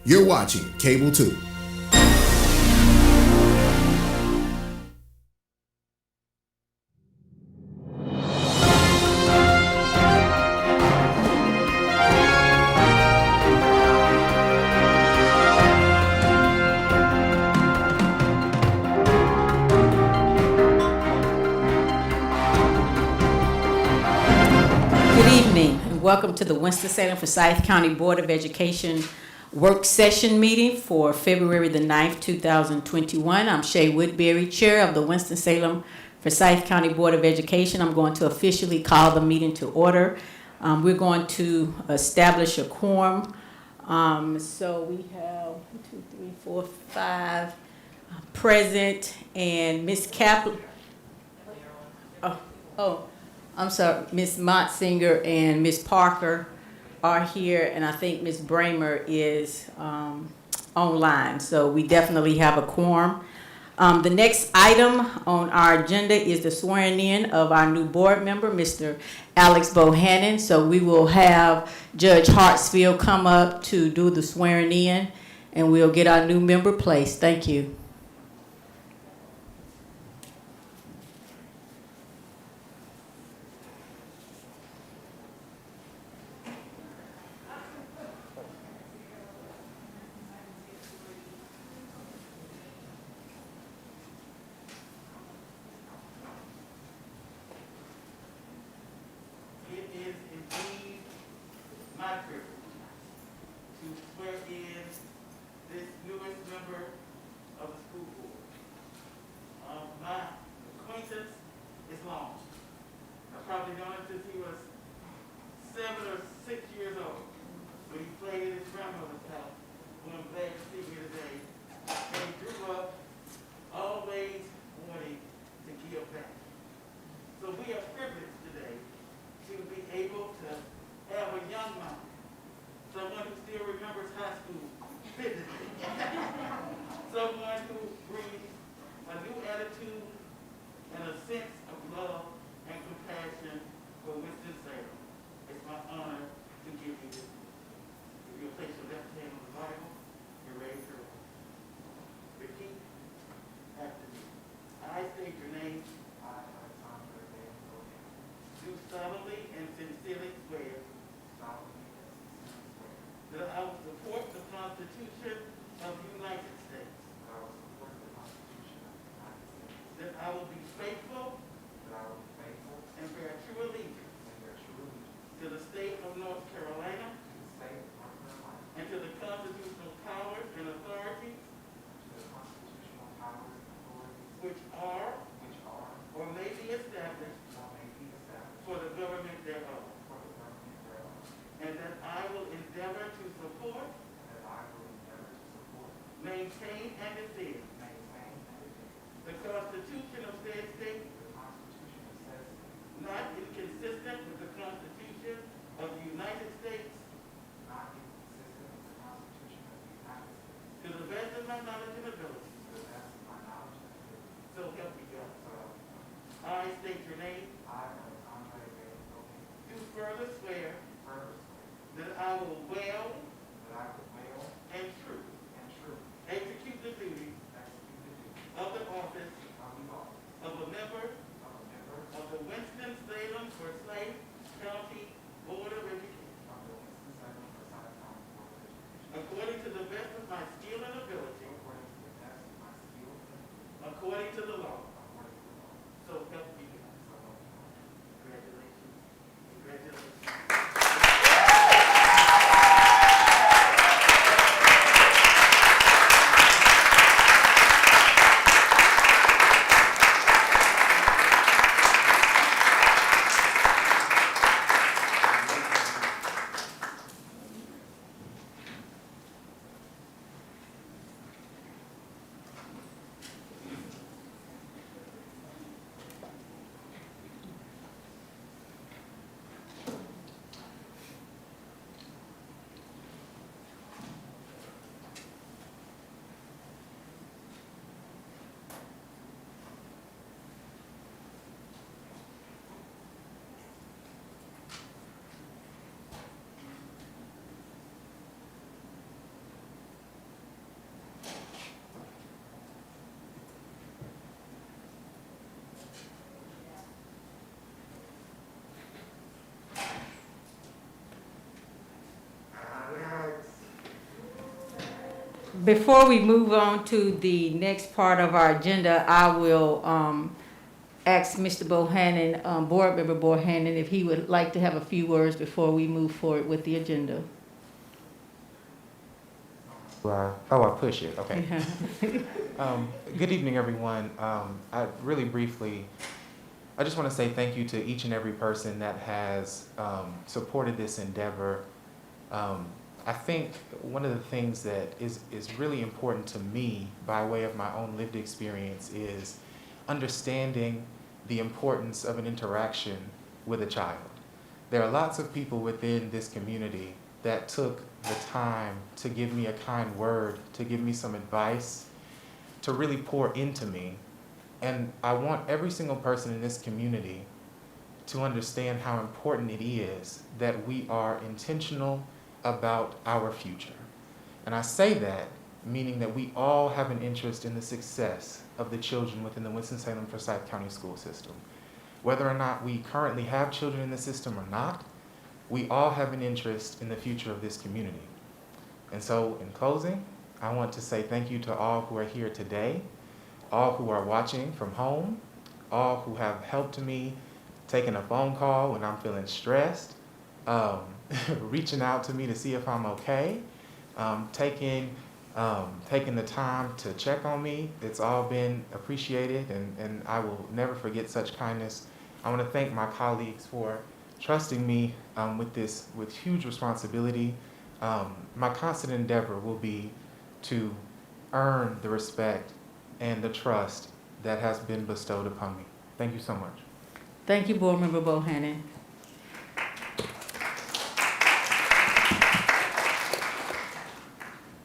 You're watching Cable 2. Welcome to the Winston-Salem Forsyth County Board of Education work session meeting for February the 9th, 2021. I'm Shay Woodbury, Chair of the Winston-Salem Forsyth County Board of Education. I'm going to officially call the meeting to order. We're going to establish a quorum. So we have 1, 2, 3, 4, 5 present, and Ms. Kaplan. I'm sorry, Ms. Montsinger and Ms. Parker are here, and I think Ms. Bramer is online. So we definitely have a quorum. The next item on our agenda is the swearing in of our new board member, Mr. Alex Bohannon. So we will have Judge Hartsfield come up to do the swearing in, and we'll get our new member placed. Thank you. Maintain and defend the Constitution of said state, not inconsistent with the Constitution of the United States, to the best of my knowledge and ability. So help me God. I state your name. Do further swear that I will well and true execute the duties of the office of a member of the Winston-Salem Forsyth County Board of Education, according to the best of my skill and ability, according to the law. So help me God. Congratulations. Congratulations. Before we move on to the next part of our agenda, I will ask Mr. Bohannon, Board Member Bohannon, if he would like to have a few words before we move forward with the agenda. I push it, okay. Good evening, everyone. I just want to say thank you to each and every person that has supported this endeavor. I think one of the things that is really important to me by way of my own lived experience is understanding the importance of an interaction with a child. There are lots of people within this community that took the time to give me a kind word, to give me some advice, to really pour into me. And I want every single person in this community to understand how important it is that we are intentional about our future. And I say that meaning that we all have an interest in the success of the children within the Winston-Salem Forsyth County school system. Whether or not we currently have children in the system or not, we all have an interest in the future of this community. And so in closing, I want to say thank you to all who are here today, all who are watching from home, all who have helped me, taking a phone call when I'm feeling stressed, reaching out to me to see if I'm okay, taking the time to check on me. It's all been appreciated, and I will never forget such kindness. I want to thank my colleagues for trusting me with huge responsibility. My constant endeavor will be to earn the respect and the trust that has been bestowed upon me. Thank you so much. Thank you, Board Member Bohannon.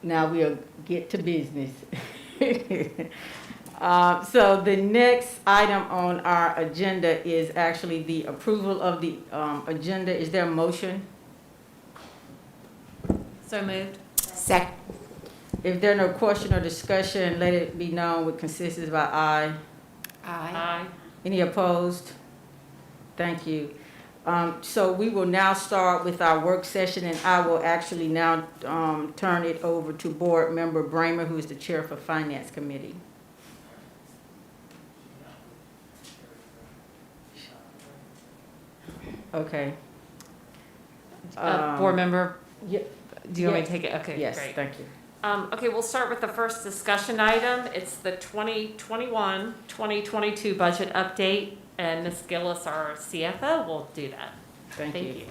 Now we'll get to business. So the next item on our agenda is actually the approval of the agenda. Is there a motion? So moved. Second. If there are no question or discussion, let it be known with consensus by aye. Aye. Any opposed? Thank you. So we will now start with our work session, and I will actually now turn it over to Board Member Bramer, who is the Chair for Finance Committee. Okay. Board member, Yeah, do you want me to take it? Okay, yes, great. thank you. Okay, we'll start with the first discussion item. It's the 2021-2022 budget update, and Ms. Gillis, our CFO, will do that. Thank you.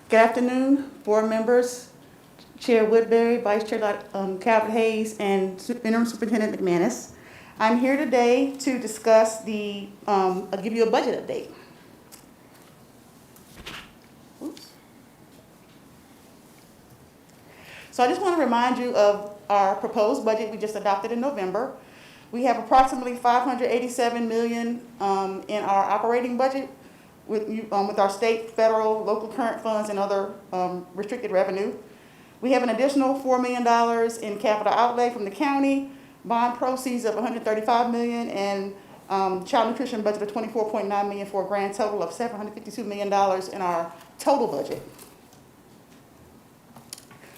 Good afternoon, board members, Chair Woodbury, Vice Chair Calvert Hayes, and Interim Superintendent McManus. I'm here today to discuss I'll give you a budget update. Oops. So I just want to remind you of our proposed budget we just adopted in November. We have approximately $587 million in our operating budget with our state, federal, local current funds, and other restricted revenue. We have an additional $4 million in capital outlay from the county, bond proceeds of $135 million, and child nutrition budget of $24.9 million for a grand total of $752 million in our total budget.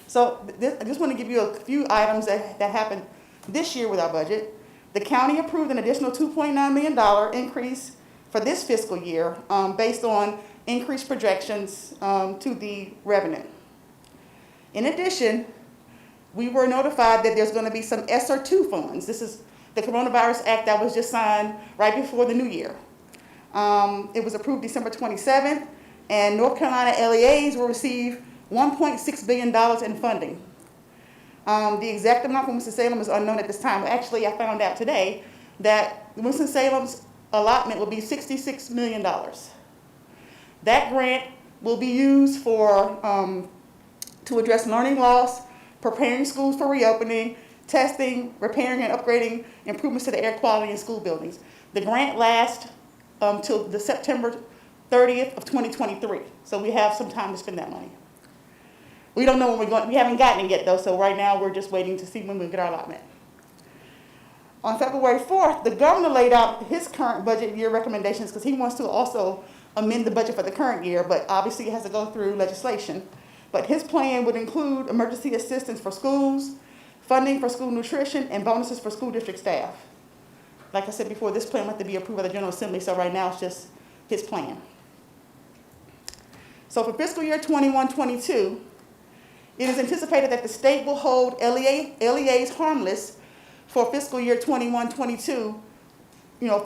So I just want to give you a few items that happened this year with our budget. The county approved an additional $2.9 million increase for this fiscal year based on increased projections to the revenue. In addition, we were notified that there's going to be some ESSER 2 funds. This is the Coronavirus Act that was just signed right before the new year. It was approved December 27th, and North Carolina LEAs will receive $1.6 billion in funding. The exact amount for Winston-Salem is unknown at this time. Actually, I found out today that Winston-Salem's allotment will be $66 million. That grant will be used for to address learning loss, preparing schools for reopening, testing, repairing and upgrading improvements to the air quality in school buildings. The grant lasts till the September 30th of 2023. So we have some time to spend that money. We don't know when we're going, we haven't gotten it yet though, so right now we're just waiting to see when we get our allotment. On February 4th, the governor laid out his current budget year recommendations because he wants to also amend the budget for the current year, but obviously it has to go through legislation. But his plan would include emergency assistance for schools, funding for school nutrition, and bonuses for school district staff. Like I said before, this plan had to be approved by the General Assembly, so right now it's just his plan. So for fiscal year 21-22, it is anticipated that the state will hold LEAs harmless for fiscal year 21-22,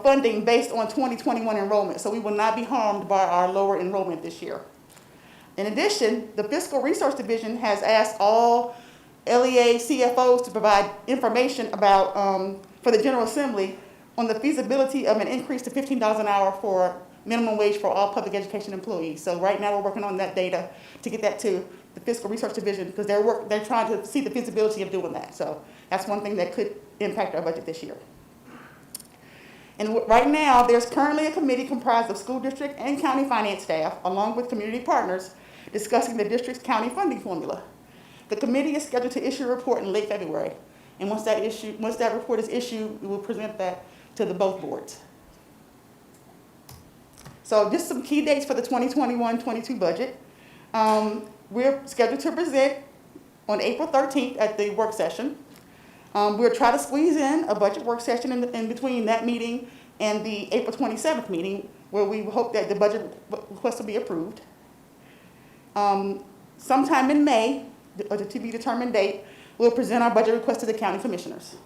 funding based on 2021 enrollment. So we will not be harmed by our lower enrollment this year. In addition, the Fiscal Resource Division has asked all LEA CFOs to provide information about, for the General Assembly on the feasibility of an increase to $15 an hour for minimum wage for all public education employees. So right now we're working on that data to get that to the Fiscal Research Division because they're trying to see the feasibility of doing that. So that's one thing that could impact our budget this year. And right now, there's currently a committee comprised of school district and county finance staff, along with community partners, discussing the district's county funding formula. The committee is scheduled to issue a report in late February. And once that report is issued, we will present that to both boards. So just some key dates for the 2021-22 budget. We're scheduled to present on April 13th at the work session. We'll try to squeeze in a budget work session in between that meeting and the April 27th meeting, where we hope that the budget request will be approved. Sometime in May, or the to be determined date, we'll present our budget request to the county commissioners.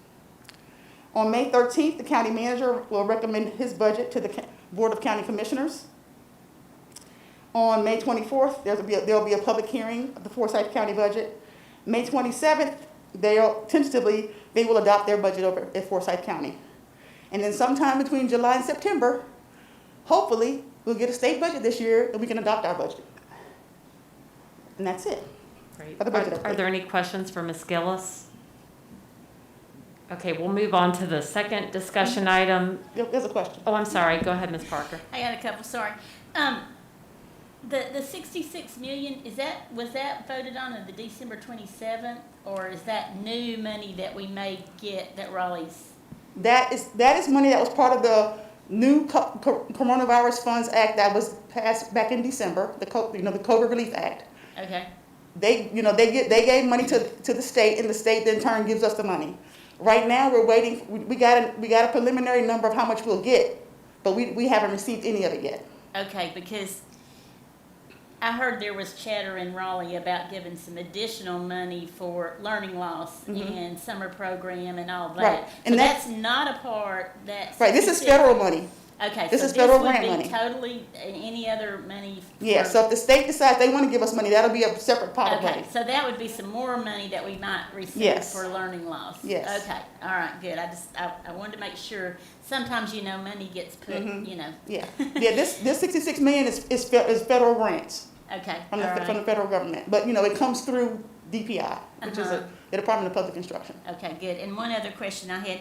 On May 13th, the county manager will recommend his budget to the Board of County Commissioners. On May 24th, there'll be a public hearing of the Forsyth County budget. May 27th, they will adopt their budget over at Forsyth County. And then sometime between July and September, hopefully, we'll get a state budget this year and we can adopt our budget. And that's it. Great. For the budget Are update. there any questions for Ms. Gillis? Okay, we'll move on to the second discussion item. There's a question. Oh, I'm sorry. Go ahead, Ms. Parker. I got a couple, sorry. The 66 million, was that voted on the December 27th, or is that new money that we may get that Raleigh's? That is money that was part of the new Coronavirus Funds Act that was passed back in December, the COVID Relief Act. Okay, They gave money to the state, and the state in turn gives us the money. Right now, we're waiting. We got a preliminary number of how much we'll get, but we haven't received any of it yet. okay, because I heard there was chatter in Raleigh about giving some additional money for learning loss and summer program and all that. Right, and So that's not a part that's. Right. This is federal money. Okay, This so is federal this would grant be money. totally any other money. Yeah. for- So if the state decides they want to give us money, that'll be a separate pot of Okay, money. so that would be some more money that we might receive Yes. for learning loss? Yes. Okay, all right, good. I wanted to make sure, sometimes, money gets put, Yeah. Yeah. This 66 million is federal grants okay, all from the right. federal government, but it comes through DPI, which is Uh-huh. the Department of Public Instruction. Okay, good. And one other question I had,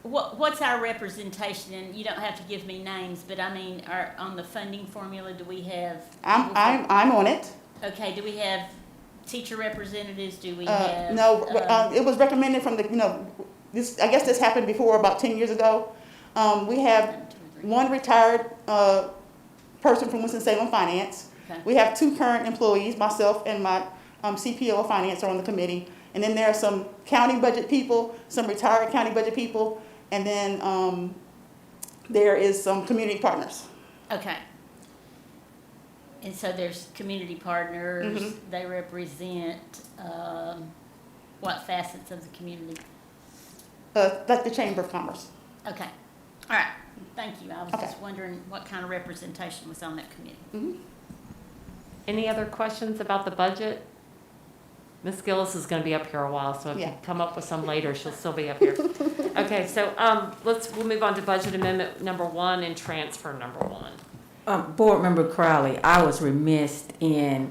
what's our representation, and you don't have to give me names, but I mean, on the funding formula, do we have? I'm on it. Okay, do we have teacher representatives, do we have? No, it was recommended from this, I guess this happened before, about 10 years ago. We have one retired person from Winston-Salem Finance. Okay. We have two current employees, myself and my CPO of Finance are on the committee. And then there are some county budget people, some retired county budget people, and then there is some community partners. Okay. And so there's community partners, they represent, what facets of the community? Like the Chamber of Commerce. Okay, all right, thank you. I was Okay. just wondering what kind of representation was on that committee. Any other questions about the budget? Ms. Gillis is going to be up here a while, so if Yeah. you come up with some later, she'll still be up here. Okay, so we'll move on to budget amendment number 1 and transfer number 1. Board Member Crowley, I was remiss in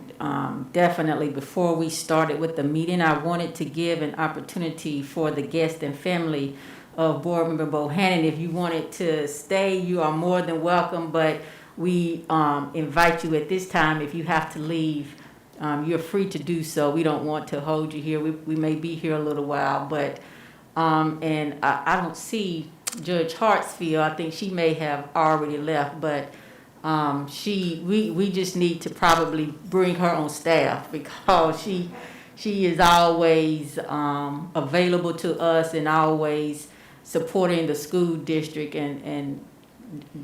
definitely before we started with the meeting, I wanted to give an opportunity for the guest and family of Board Member Bohannon. If you wanted to stay, you are more than welcome, but we invite you at this time. If you have to leave, you're free to do so. We don't want to hold you here. We may be here a little while, but and I don't see Judge Hartsfield. I think she may have already left, but We just need to probably bring her on staff because she is always available to us and always supporting the school district and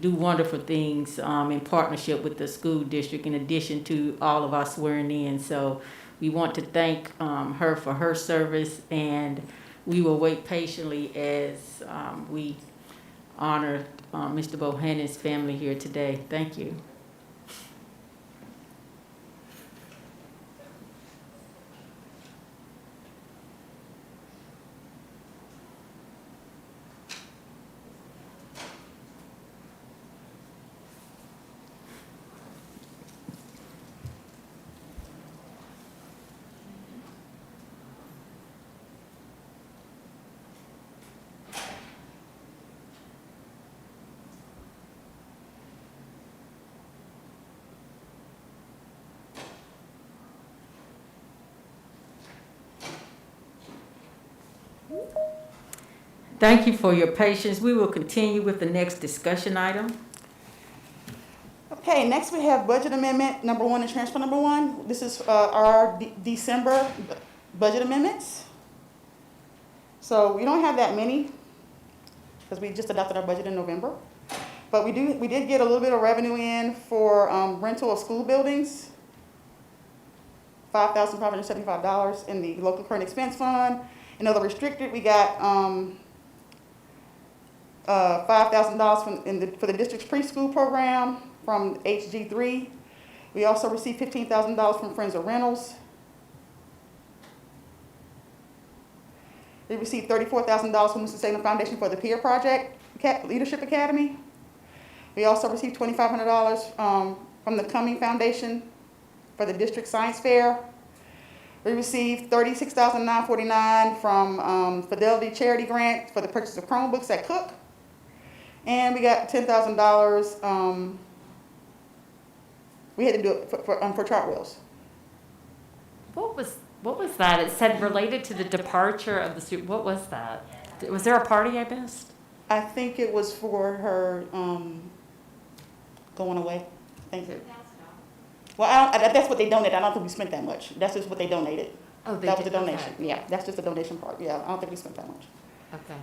do wonderful things in partnership with the school district in addition to all of our swearing in. So we want to thank her for her service, and we will wait patiently as we honor Mr. Bohannon's family here today. Thank you. Thank you for your patience. We will continue with the next discussion item. Okay, next we have budget amendment number 1 and transfer number 1. This is our December budget amendments. So we don't have that many because we just adopted our budget in November. But we did get a little bit of revenue in for rental of school buildings, $5,575 in the local current expense fund. In other restricted, we got $5,000 for the district's preschool program from HG3. We also received $15,000 from Friends of Rentals. We received $34,000 from the Salem Foundation for the Peer Project Leadership Academy. We also received $2,500 from the Cumming Foundation for the district science fair. We received $36,949 from Fidelity Charity Grant for the purchase of Chromebooks at Cook. And we got $10,000, we had to do it for chart wheels. What was that? It said related to the departure of the student. What was that? Was there a party I missed? I think it was for her going away. Thank you. Well, that's what they donated. I don't think we spent that much. That's just what they donated. Oh, that was a did? donation. Okay. Yeah, that's just the donation part. Yeah, I don't think we spent that much. Okay.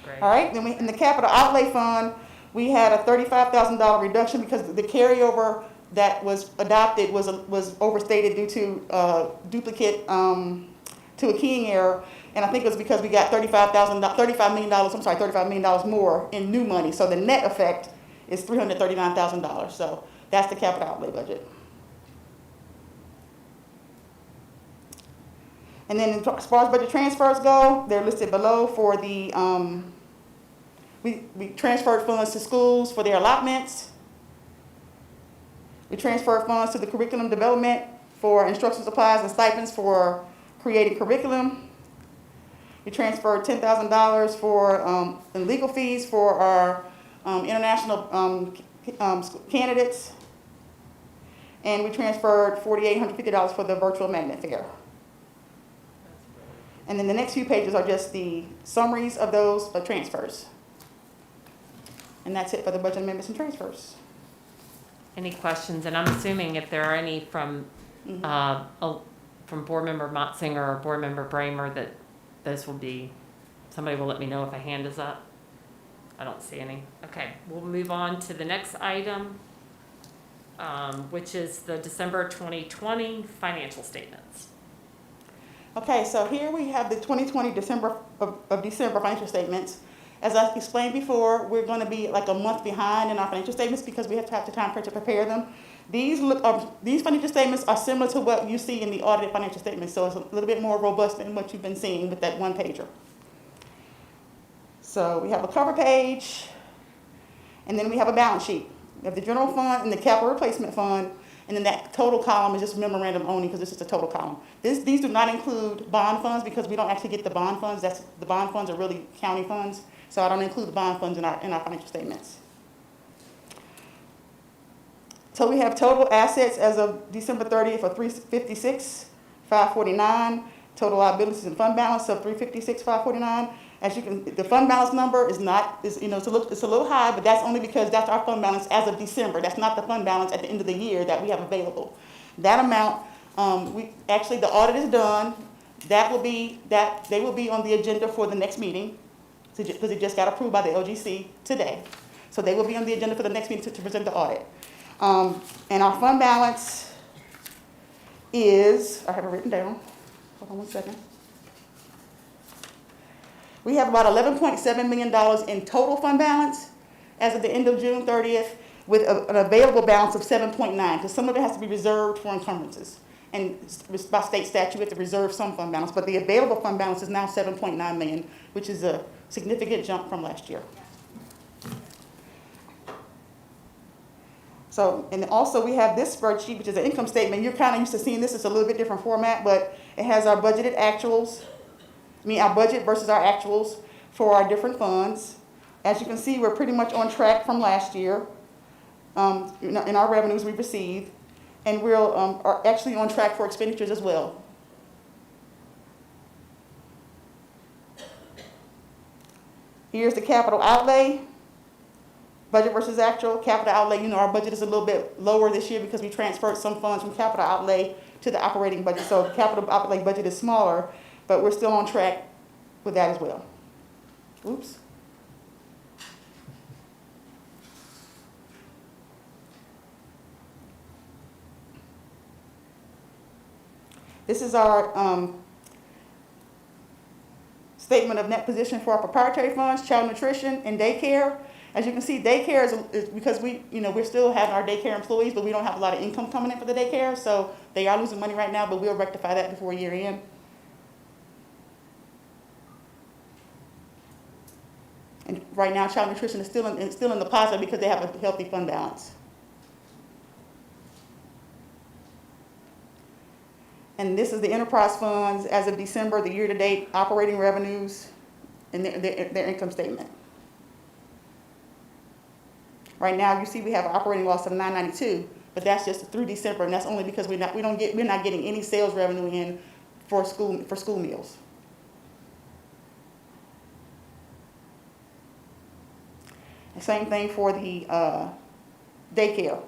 Great. All right, then in the capital outlay fund, we had a $35,000 reduction because the carryover that was adopted was overstated due to duplicate to a keying error. And I think it was because we got $35 million more in new money. So the net effect is $339,000. So that's the capital outlay budget. And then as far as budget transfers go, they're listed below for the, we transferred funds to schools for their allotments. We transferred funds to the curriculum development for instruction supplies and stipends for creating curriculum. We transferred $10,000 for in legal fees for our international candidates. And we transferred $4,850 for the virtual magnet fair. And then the next few pages are just the summaries of those transfers. And that's it for the budget amendments and transfers. Any questions? And I'm assuming if there are any from Board Member Motzinger or Board Member Bramer, that those will be, somebody will let me know if a hand is up. I don't see any. Okay, we'll move on to the next item, which is the December 2020 financial statements. Okay, so here we have the 2020 December financial statements. As I explained before, we're going to be like a month behind in our financial statements because we have to have the time to prepare them. These financial statements are similar to what you see in the audited financial statements, so it's a little bit more robust than what you've been seeing with that one pager. So we have a cover page, and then we have a balance sheet. We have the general fund and the capital replacement fund, and then that total column is just memorandum only because this is a total column. These do not include bond funds because we don't actually get the bond funds. The bond funds are really county funds, so I don't include the bond funds in our financial statements. So we have total assets as of December 30th of $356,549, total liabilities and fund balance of $356,549, As you can, the fund balance number is not, it's a little high, but that's only because that's our fund balance as of December. That's not the fund balance at the end of the year that we have available. That amount, the audit is done. They will be on the agenda for the next meeting, because it just got approved by the LGC today. So they will be on the agenda for the next meeting to present the audit. And our fund balance is, I have it written down. Hold on one second. We have about $11.7 million in total fund balance as of the end of June 30th, with an available balance of 7.9, because some of it has to be reserved for encumbrances. And by state statute, we have to reserve some fund balance, but the available fund balance is now 7.9 million, which is a significant jump from last year. So, and also we have this spreadsheet, which is an income statement. You're kind of used to seeing this. It's a little bit different format, but it has our budgeted actuals, our budget versus our actuals for our different funds. As you can see, we're pretty much on track from last year in our revenues we've received, and we're are actually on track for expenditures as well. Here's the capital outlay, budget versus actual. Capital outlay, our budget is a little bit lower this year because we transferred some funds from capital outlay to the operating budget. So the capital outlay budget is smaller, but we're still on track with that as well. Oops. This is our statement of net position for our proprietary funds, child nutrition, and daycare. As you can see, daycare is because we're still having our daycare employees, but we don't have a lot of income coming in for the daycare, so they are losing money right now, but we'll rectify that before year end. And right now, child nutrition is still in the positive because they have a healthy fund balance. And this is the enterprise funds as of December, the year-to-date operating revenues, and their income statement. Right now, you see we have an operating loss of $992, but that's just through December, and that's only because we're not getting any sales revenue in for school meals. The same thing for the daycare.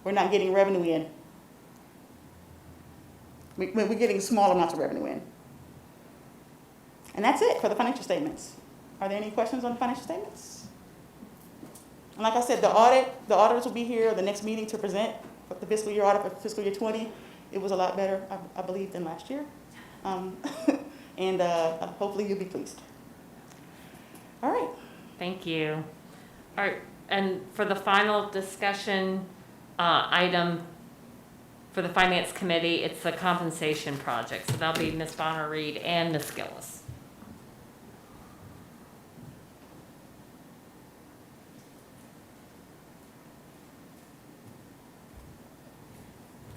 We're not getting revenue in. We're getting small amounts of revenue in. And that's it for the financial statements. Are there any questions on the financial statements? And like I said, the auditors will be here at the next meeting to present the fiscal year audit for fiscal year 20. It was a lot better, I believe, than last year. And hopefully you'll be pleased. All right. Thank you. All right, and for the final discussion item for the Finance Committee, it's the compensation project. So that'll be Ms. Bonner-Reed and Ms. Gillis.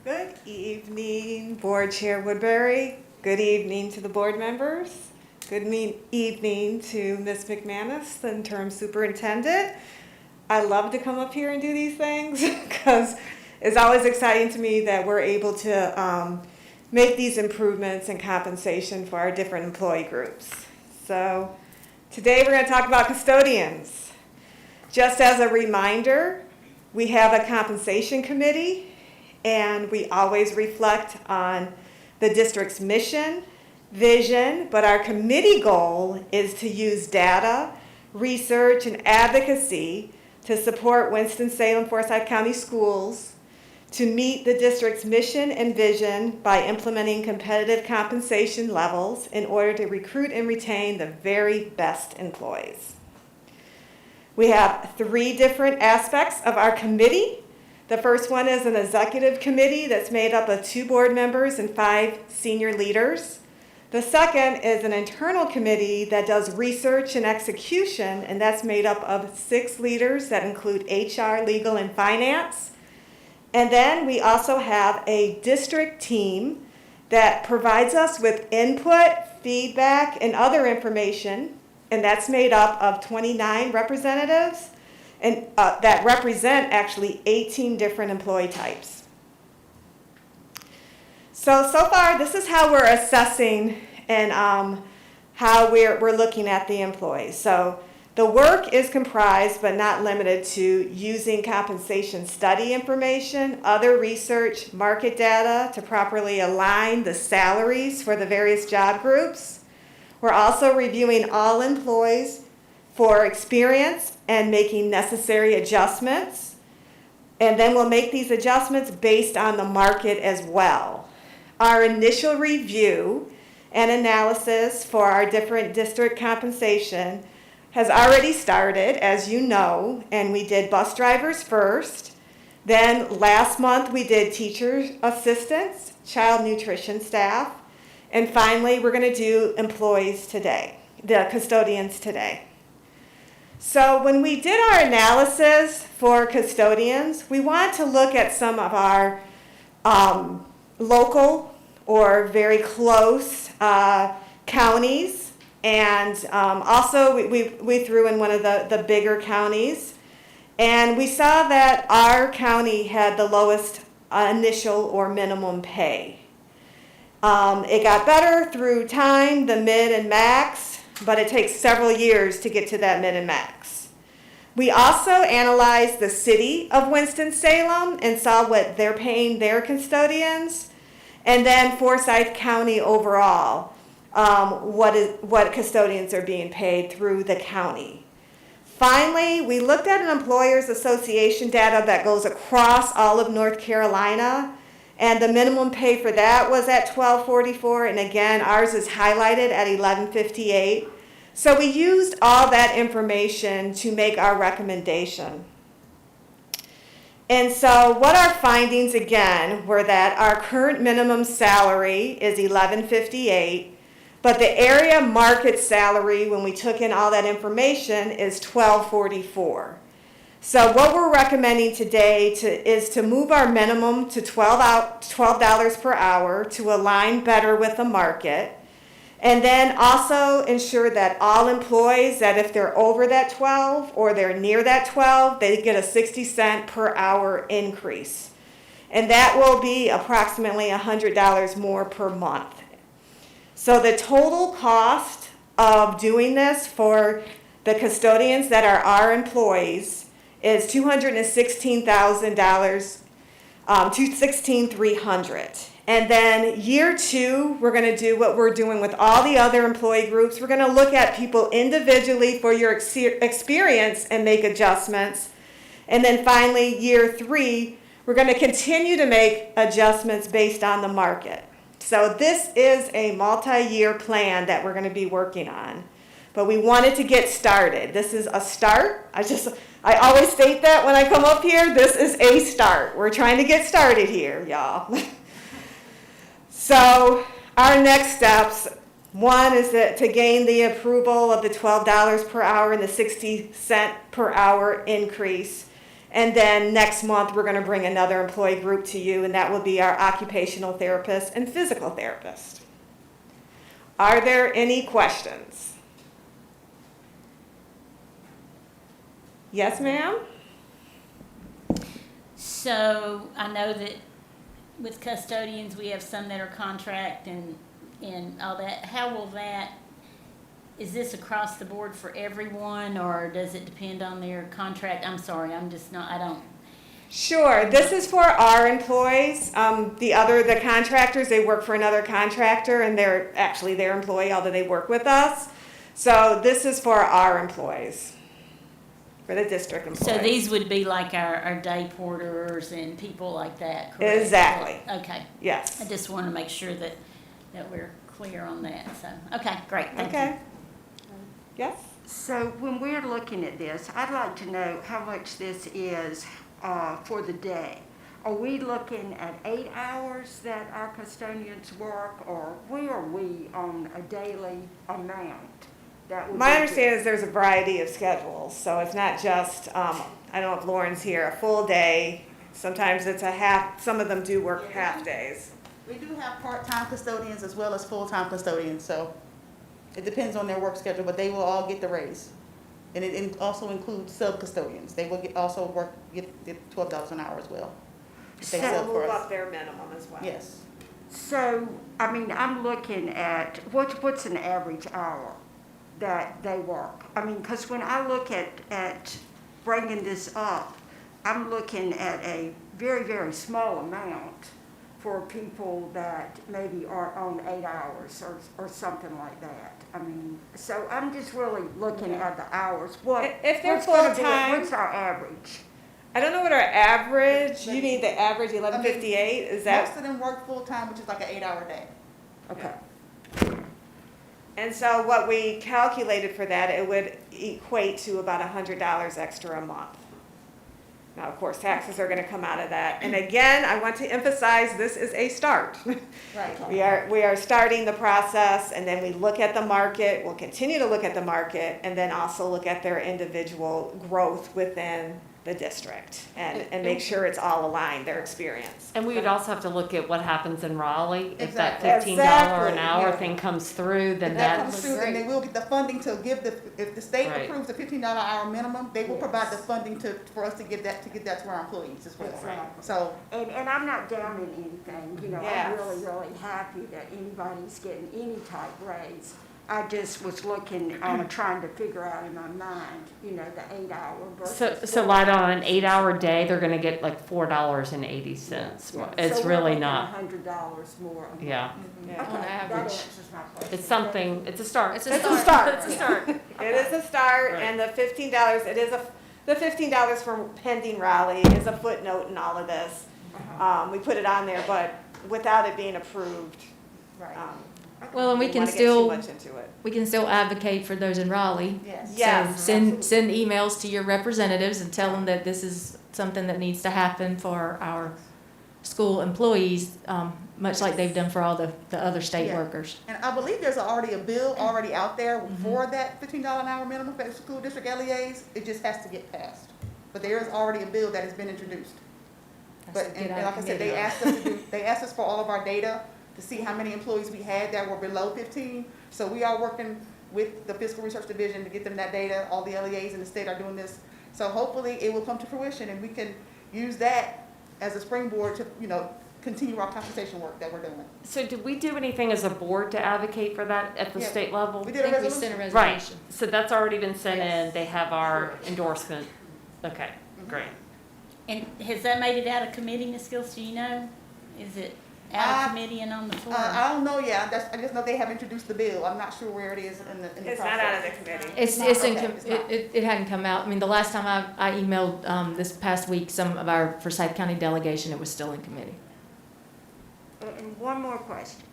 Good evening, Board Chair Woodbury. Good evening to the board members. Good evening to Ms. McManus, the interim superintendent. I love to come up here and do these things because it's always exciting to me that we're able to make these improvements in compensation for our different employee groups. So today we're going to talk about custodians. Just as a reminder, we have a compensation committee, and we always reflect on the district's mission, vision, but our committee goal is to use data, research, and advocacy to support Winston-Salem Forsyth County Schools to meet the district's mission and vision by implementing competitive compensation levels in order to recruit and retain the very best employees. We have 3 different aspects of our committee. The first one is an executive committee that's made up of 2 board members and 5 senior leaders. The second is an internal committee that does research and execution, and that's made up of 6 leaders that include HR, legal, and finance. And then we also have a district team that provides us with input, feedback, and other information, and that's made up of 29 representatives and that represent actually 18 different employee types. So far, this is how we're assessing and how we're looking at the employees. So the work is comprised but not limited to using compensation study information, other research, market data to properly align the salaries for the various job groups. We're also reviewing all employees for experience and making necessary adjustments. And then we'll make these adjustments based on the market as well. Our initial review and analysis for our different district compensation has already started, as you know, and we did bus drivers first. Then last month we did teacher assistants, child nutrition staff, and finally we're going to do employees today, the custodians today. So when we did our analysis for custodians, we wanted to look at some of our local or very close counties. And also we threw in one of the bigger counties. And we saw that our county had the lowest initial or minimum pay. It got better through time, the mid and max, but it takes several years to get to that mid and max. We also analyzed the city of Winston-Salem and saw what they're paying their custodians. And then Forsyth County overall. What custodians are being paid through the county. Finally, we looked at an employers association data that goes across all of North Carolina, and the minimum pay for that was at $12.44, and again, ours is highlighted at $11.58. So we used all that information to make our recommendation. And so what our findings again were that our current minimum salary is $11.58. But the area market salary, when we took in all that information, is $12.44. So what we're recommending today is to move our minimum to $12 per hour to align better with the market. And then also ensure that all employees, that if they're over that 12 or they're near that 12, they get a 60-cent per hour increase. And that will be approximately $100 more per month. So the total cost of doing this for the custodians that are our employees is $216,000, $216,300. And then year 2, we're going to do what we're doing with all the other employee groups. We're going to look at people individually for your experience and make adjustments. And then finally, year 3, we're going to continue to make adjustments based on the market. So this is a multi-year plan that we're going to be working on. But we wanted to get started. This is a start. I always state that when I come up here, this is a start. We're trying to get started here, y'all. So our next steps, one is to gain the approval of the $12 per hour and the 60-cent per hour increase. And then next month, we're going to bring another employee group to you, and that will be our occupational therapist and physical therapist. Are there any questions? Yes, ma'am? So I know that with custodians, we have some that are contract and all that. How will that, is this across the board for everyone, or does it depend on their contract? I'm sorry, I'm just not, I don't. Sure, this is for our employees. The contractors, they work for another contractor and they're actually their employee, although they work with us. So this is for our employees, for the district employees. So these would be like our day porters and people like that, correct? Exactly. Okay. Yes. I just want to make sure that we're clear on that, so, okay, great, thank you. Okay. Yes? So when we're looking at this, I'd like to know how much this is for the day. Are we looking at 8 hours that our custodians work, or where are we on a daily amount? My understanding is there's a variety of schedules, so it's not just, I don't know if Lauren's here, a full day. Sometimes it's a half, some of them do work half days. We do have part-time custodians as well as full-time custodians, so it depends on their work schedule, but they will all get the raise. And it also includes sub-custodians. They will get $12 an hour as well. If they So sub for move us. up their minimum as well. Yes. So, I mean, I'm looking at, what's an average hour that they work? I mean, because when I look at bringing this up, I'm looking at a very, very small amount for people that maybe are on 8 hours or something like that. I mean, so I'm just really looking at the hours. If they're What's gonna be- full-time- What's our average? I don't know what our average, you need the average 1158, is Most that? of them work full-time, which is like an 8-hour day. Okay. And so what we calculated for that, it would equate to about $100 extra a month. Now, of course, taxes are gonna come out of that. And again, I want to emphasize, this is a start. Right. We are starting the process, and then we look at the market, we'll continue to look at the market, and then also look at their individual growth within the district, and make sure it's all aligned, their experience. And we would also have to look at what happens in Raleigh. If that Exactly. $15 an Exactly, hour yeah. thing comes through, then If that that's, comes through, then they will get the funding to give if the state Right. approves the $15 hour minimum, they will provide the funding for us to give that to our employees as well. Exactly. So, And I'm not down in anything, you know, I'm Yes. really, really happy that anybody's getting any type raise. I just was looking, trying to figure out in my mind, you know, the 8 hour versus. so light on an 8-hour day, they're gonna get like $4.80. Yeah. It's So we're really looking not, $100 more. a month. yeah. Yeah. Okay, On that average. answers my question. It's something, it's a start. It's a It's a start. start. It's a start. It is a start, Right. and the $15, the $15 for pending Raleigh is a footnote in all of this. We put it on there, but without it being approved, right, Well, and we can wanna get still, too much into it. we can still advocate for those in Raleigh. yes. Yes, So send emails to your representatives and tell them that this is something that needs to happen for our school employees, much like they've done for all the other state Yeah. workers. And I believe there's already a bill already out there for that $15 an hour minimum for school district LEAs. It just has to get passed. But there is already a bill that has been introduced. But, and like I said, they asked us for all of our data to see how many employees we had that were below 15. So we are working with the Fiscal Research Division to get them that data. All the LEAs in the state are doing this. So hopefully it will come to fruition and we can use that as a springboard to, you know, continue our compensation work that we're doing. So did we do anything as a board to advocate for that at the Yeah. state level? We I did a think we sent a resolution. Right, resolution. so that's already been sent in, Yes. they have our endorsement. Okay, great. And has that made it out of committee, Ms. Gills, do you know? Is it out of committee and on the floor? I don't know yet. I just know they have introduced the bill. I'm not sure where it is in the process. It's not out of the committee. It's not, in, okay, it's not. it hadn't come out. I mean, the last time I emailed, this past week, some of our Forsyth County delegation, it was still in committee. And one more question.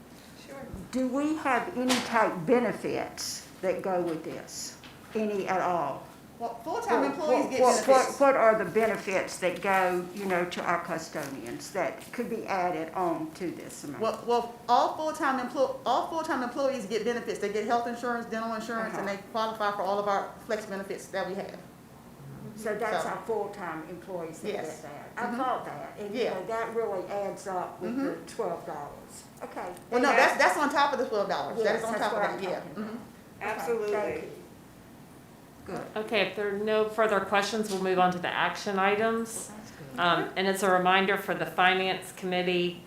Sure. Do we have any type benefits that go with this? Any at all? Well, full-time employees get What- benefits. What are the benefits that go, you know, to our custodians that could be added on to this amount? Well, all full-time employees get benefits. They get health insurance, dental insurance, and they qualify for all of our flex benefits that we have. So that's So- our full-time employees that Yes. get that. I Mhm. thought that, and you Yeah. know, that really adds up with the $12. Okay. Well, no, that's on top of the $12. That Yes, is on that's top of what that, I'm yeah. talking about. Mhm. Thank Absolutely. you. Good. Okay, if there are no further questions, we'll move on to the action items. And it's a reminder for the Finance Committee,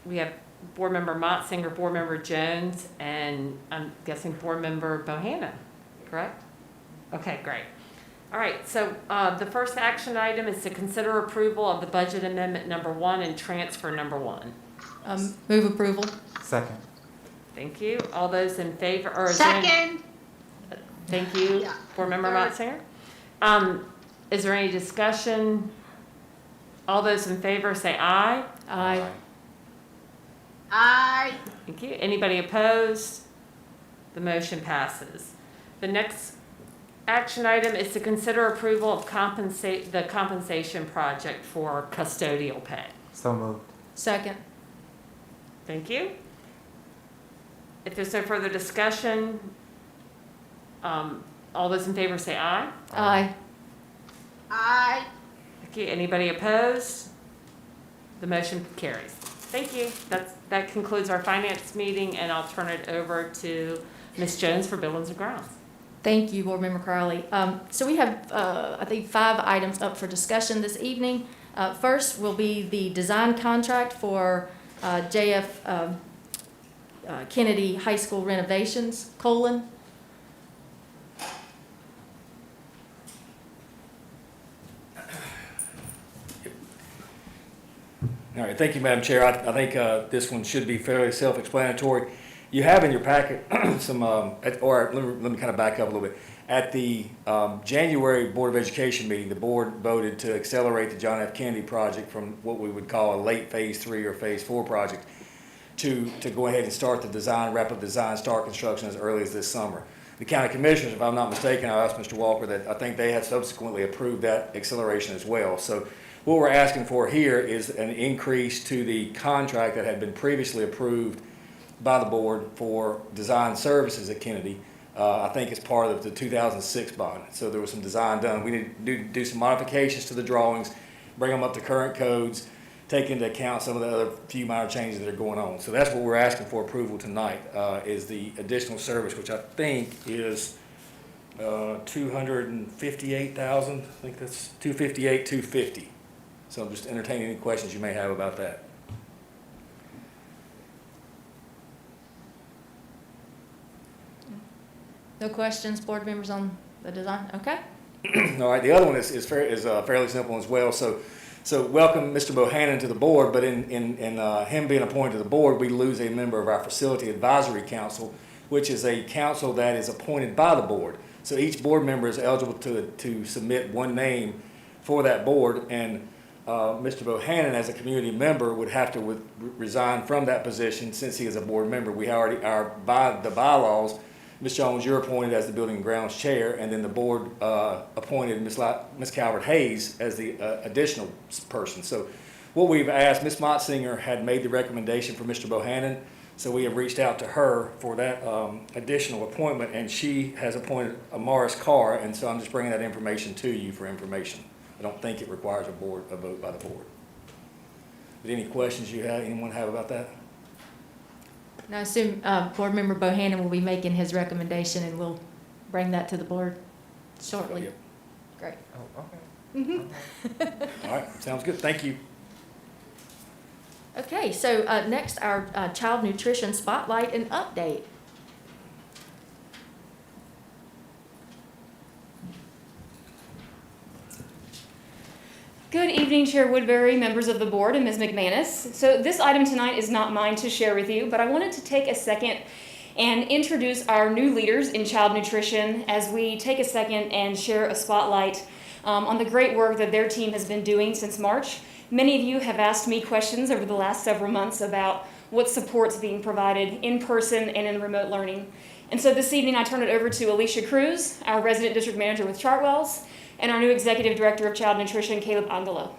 we have Board Member Motzinger, Board Member Jones, and I'm guessing Board Member Bohannon, correct? Okay, great. All right, so the first action item is to consider approval of the budget amendment number 1 and transfer number 1. Move approval. Second. Thank you. All those in favor, or is there any- Second. Thank you, Yeah. Board Member Motzinger. Is there any discussion? All those in favor say aye. Aye. Aye. Thank you. Anybody opposed? The motion passes. The next action item is to consider approval of the compensation project for custodial pay. So moved. Second. Thank you. If there's no further discussion, all those in favor say aye. Aye. Aye. Thank you. Anybody opposed? The motion carries. Thank you. That concludes our finance meeting, and I'll turn it over to Ms. Jones for Buildings and Grounds. Thank you, Board Member Crowley. So we have, I think, 5 items up for discussion this evening. First will be the design contract for JF Kennedy High School renovations, : All right, thank you, Madam Chair. I think this one should be fairly self-explanatory. You have in your packet some, or let me kind of back up a little bit. At the January Board of Education meeting, the board voted to accelerate the John F. Kennedy project from what we would call a late Phase 3 or Phase 4 project to go ahead and start the design, wrap up design, start construction as early as this summer. The county commissioners, if I'm not mistaken, I asked Mr. Walker that I think they have subsequently approved that acceleration as well. So what we're asking for here is an increase to the contract that had been previously approved by the board for design services at Kennedy. I think it's part of the 2006 bond. So there was some design done. We need to do some modifications to the drawings, bring them up to current codes, take into account some of the other few minor changes that are going on. So that's what we're asking for approval tonight, is the additional service, which I think is $258,000. I think that's $258,250. So I'm just entertaining any questions you may have about that. No questions, board members, on the design? Okay. All right, the other one is fairly simple as well. So welcome Mr. Bohannon to the board, but in him being appointed to the board, we lose a member of our Facility Advisory Council, which is a council that is appointed by the board. So each board member is eligible to submit one name for that board, and Mr. Bohannon, as a community member, would have to resign from that position since he is a board member. We already are, by the bylaws, Ms. Jones, you're appointed as the Building and Grounds Chair, and then the board appointed Ms. Calvert Hayes as the additional person. So what we've asked, Ms. Motzinger had made the recommendation for Mr. Bohannon, so we have reached out to her for that additional appointment, and she has appointed Morris Carr, and so I'm just bringing that information to you for information. I don't think it requires a vote by the board. But any questions anyone have about that? Now, I assume board member Bohannon will be making his recommendation, and we'll bring that to the board shortly. Yep. Great. Oh, okay. All right, sounds good. Thank you. Okay, so next, our child nutrition spotlight and update. Good evening, Chair Woodbury, members of the board, and Ms. McManus. So this item tonight is not mine to share with you, but I wanted to take a second and introduce our new leaders in child nutrition as we take a second and share a spotlight on the great work that their team has been doing since March. Many of you have asked me questions over the last several months about what support's being provided in person and in remote learning. And so this evening I turn it over to Alicia Cruz, our resident district manager with Chartwells, and our new executive director of child nutrition, Caleb Angelo.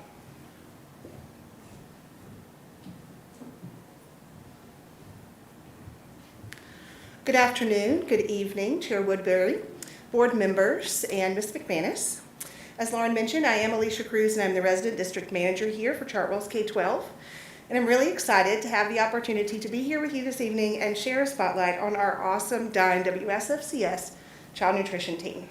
Good afternoon, good evening, Chair Woodbury, board members, and Ms. McManus. As Lauren mentioned, I am Alicia Cruz, and I'm the resident district manager here for Chartwells K-12. And I'm really excited to have the opportunity to be here with you this evening and share a spotlight on our awesome Dine WSFCS child nutrition team.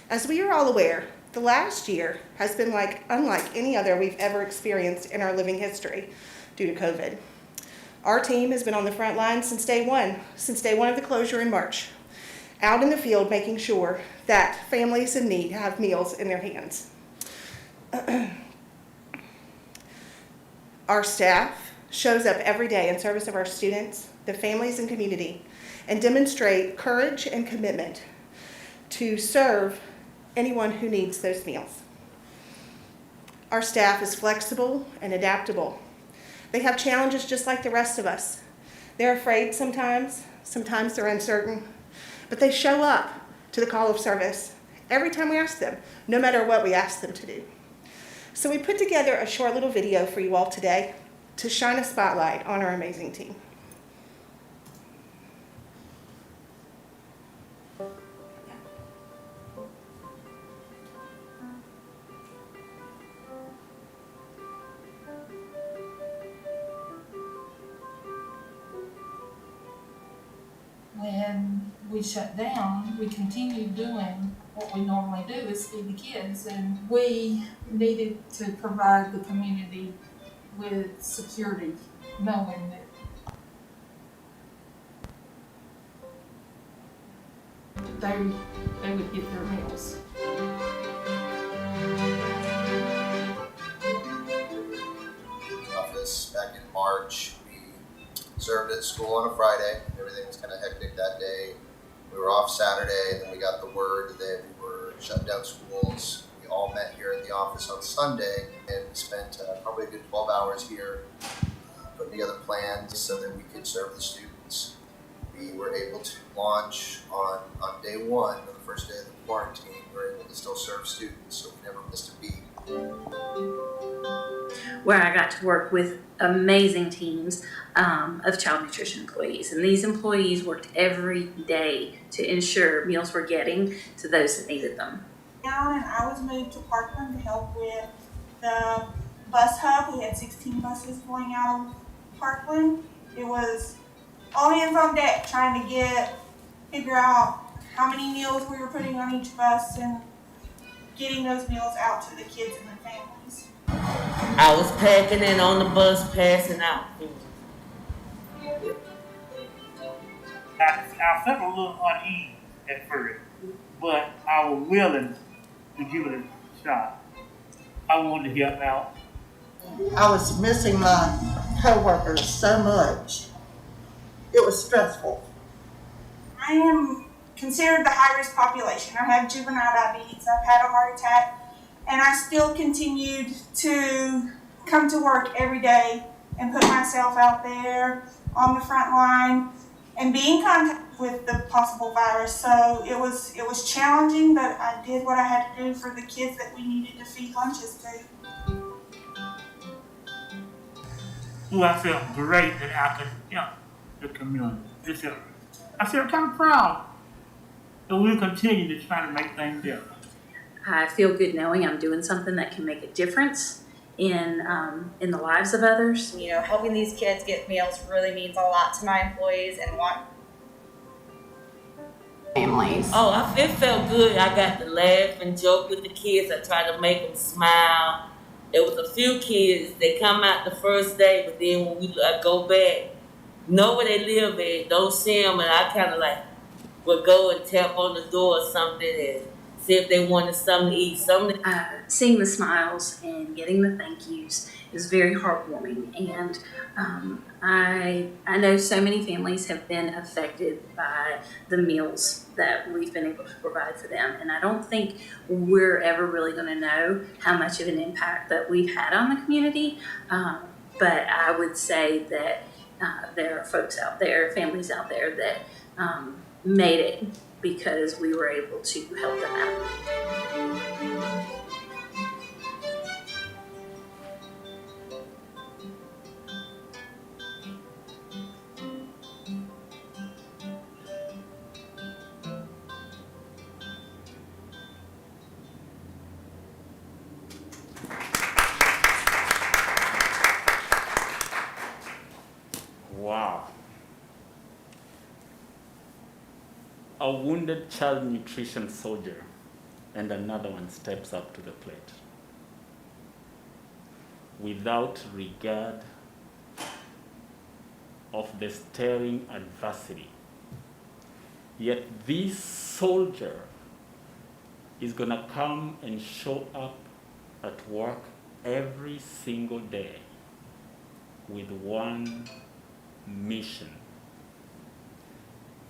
As we are all aware, the last year has been unlike any other we've ever experienced in our living history due to COVID. Our team has been on the front lines since day one of the closure in March, out in the field making sure that families in need have meals in their hands. Our staff shows up every day in service of our students, the families, and community, and demonstrate courage and commitment to serve anyone who needs those meals. Our staff is flexible and adaptable. They have challenges just like the rest of us. They're afraid sometimes they're uncertain, but they show up to the call of service every time we ask them, no matter what we ask them to do. So we put together a short little video for you all today to shine a spotlight on our amazing team. When we shut down, we continued doing what we normally do is feed the kids, and we needed to provide the community with security, knowing that they would get their meals. Office back in March. We served at school on a Friday. Everything was kind of hectic that day. We were off Saturday, and then we got the word that we were shutting down schools. We all met here in the office on Sunday, and we spent probably a good 12 hours here putting together plans so that we could serve the students. We were able to launch on day one, on the first day of the quarantine. We were able to still serve students, so we never missed a beat. Where I got to work with amazing teams of child nutrition employees. And these employees worked every day to ensure meals were getting to those that needed them. And I was moved to Parkland to help with the bus hub. We had 16 buses going out of Parkland. It was all hands on deck trying to figure out how many meals we were putting on each bus and getting those meals out to the kids and their families. I was packing and on the bus passing out food. I felt a little uneasy at first, but I was willing to give it a shot. I wanted to help out. I was missing my coworkers so much. It was stressful. I am considered the high-risk population. I have juvenile diabetes, I've had a heart attack, and I still continued to come to work every day and put myself out there on the front line and be in contact with the possible virus. So it was challenging, but I did what I had to do for the kids that we needed to feed lunches to. Ooh, I felt great that I could help the community. I felt kind of proud. So we'll continue to try to make things better. I feel good knowing I'm doing something that can make a difference in the lives of others. You know, helping these kids get meals really means a lot to my employees and Families. Oh, it felt good. I got to laugh and joke with the kids. I tried to make them smile. There was a few kids, they come out the first day, but then when I go back, know where they live at, don't see them, and I kind of like would go and tap on the door or something and see if they wanted something to eat. Seeing the smiles and getting the thank yous is very heartwarming, and I know so many families have been affected by the meals that we've been able to provide for them, and I don't think we're ever really going to know how much of an impact that we've had on the community, but I would say that there are folks out there, families out there that made it because we were able to help them out. Wow. A wounded child nutrition soldier and another one steps up to the plate without regard of the staring adversity. Yet this soldier is gonna come and show up at work every single day with one mission,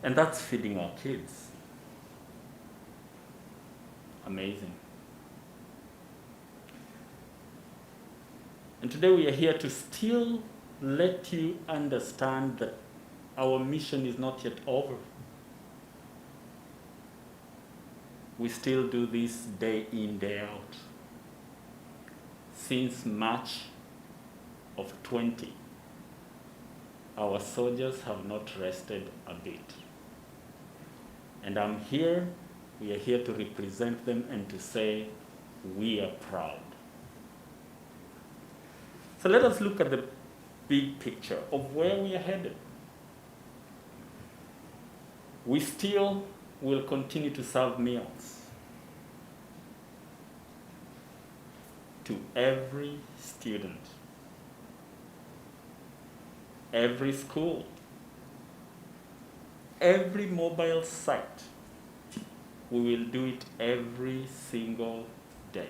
and that's feeding our kids. Amazing. And today we are here to still let you understand that our mission is not yet over. We still do this day in, day out. Since March of 20, our soldiers have not rested a bit. And we are here to represent them and to say, we are proud. So let us look at the big picture of where we are headed. We still will continue to serve meals. to every student, every school, every mobile site. We will do it every single day.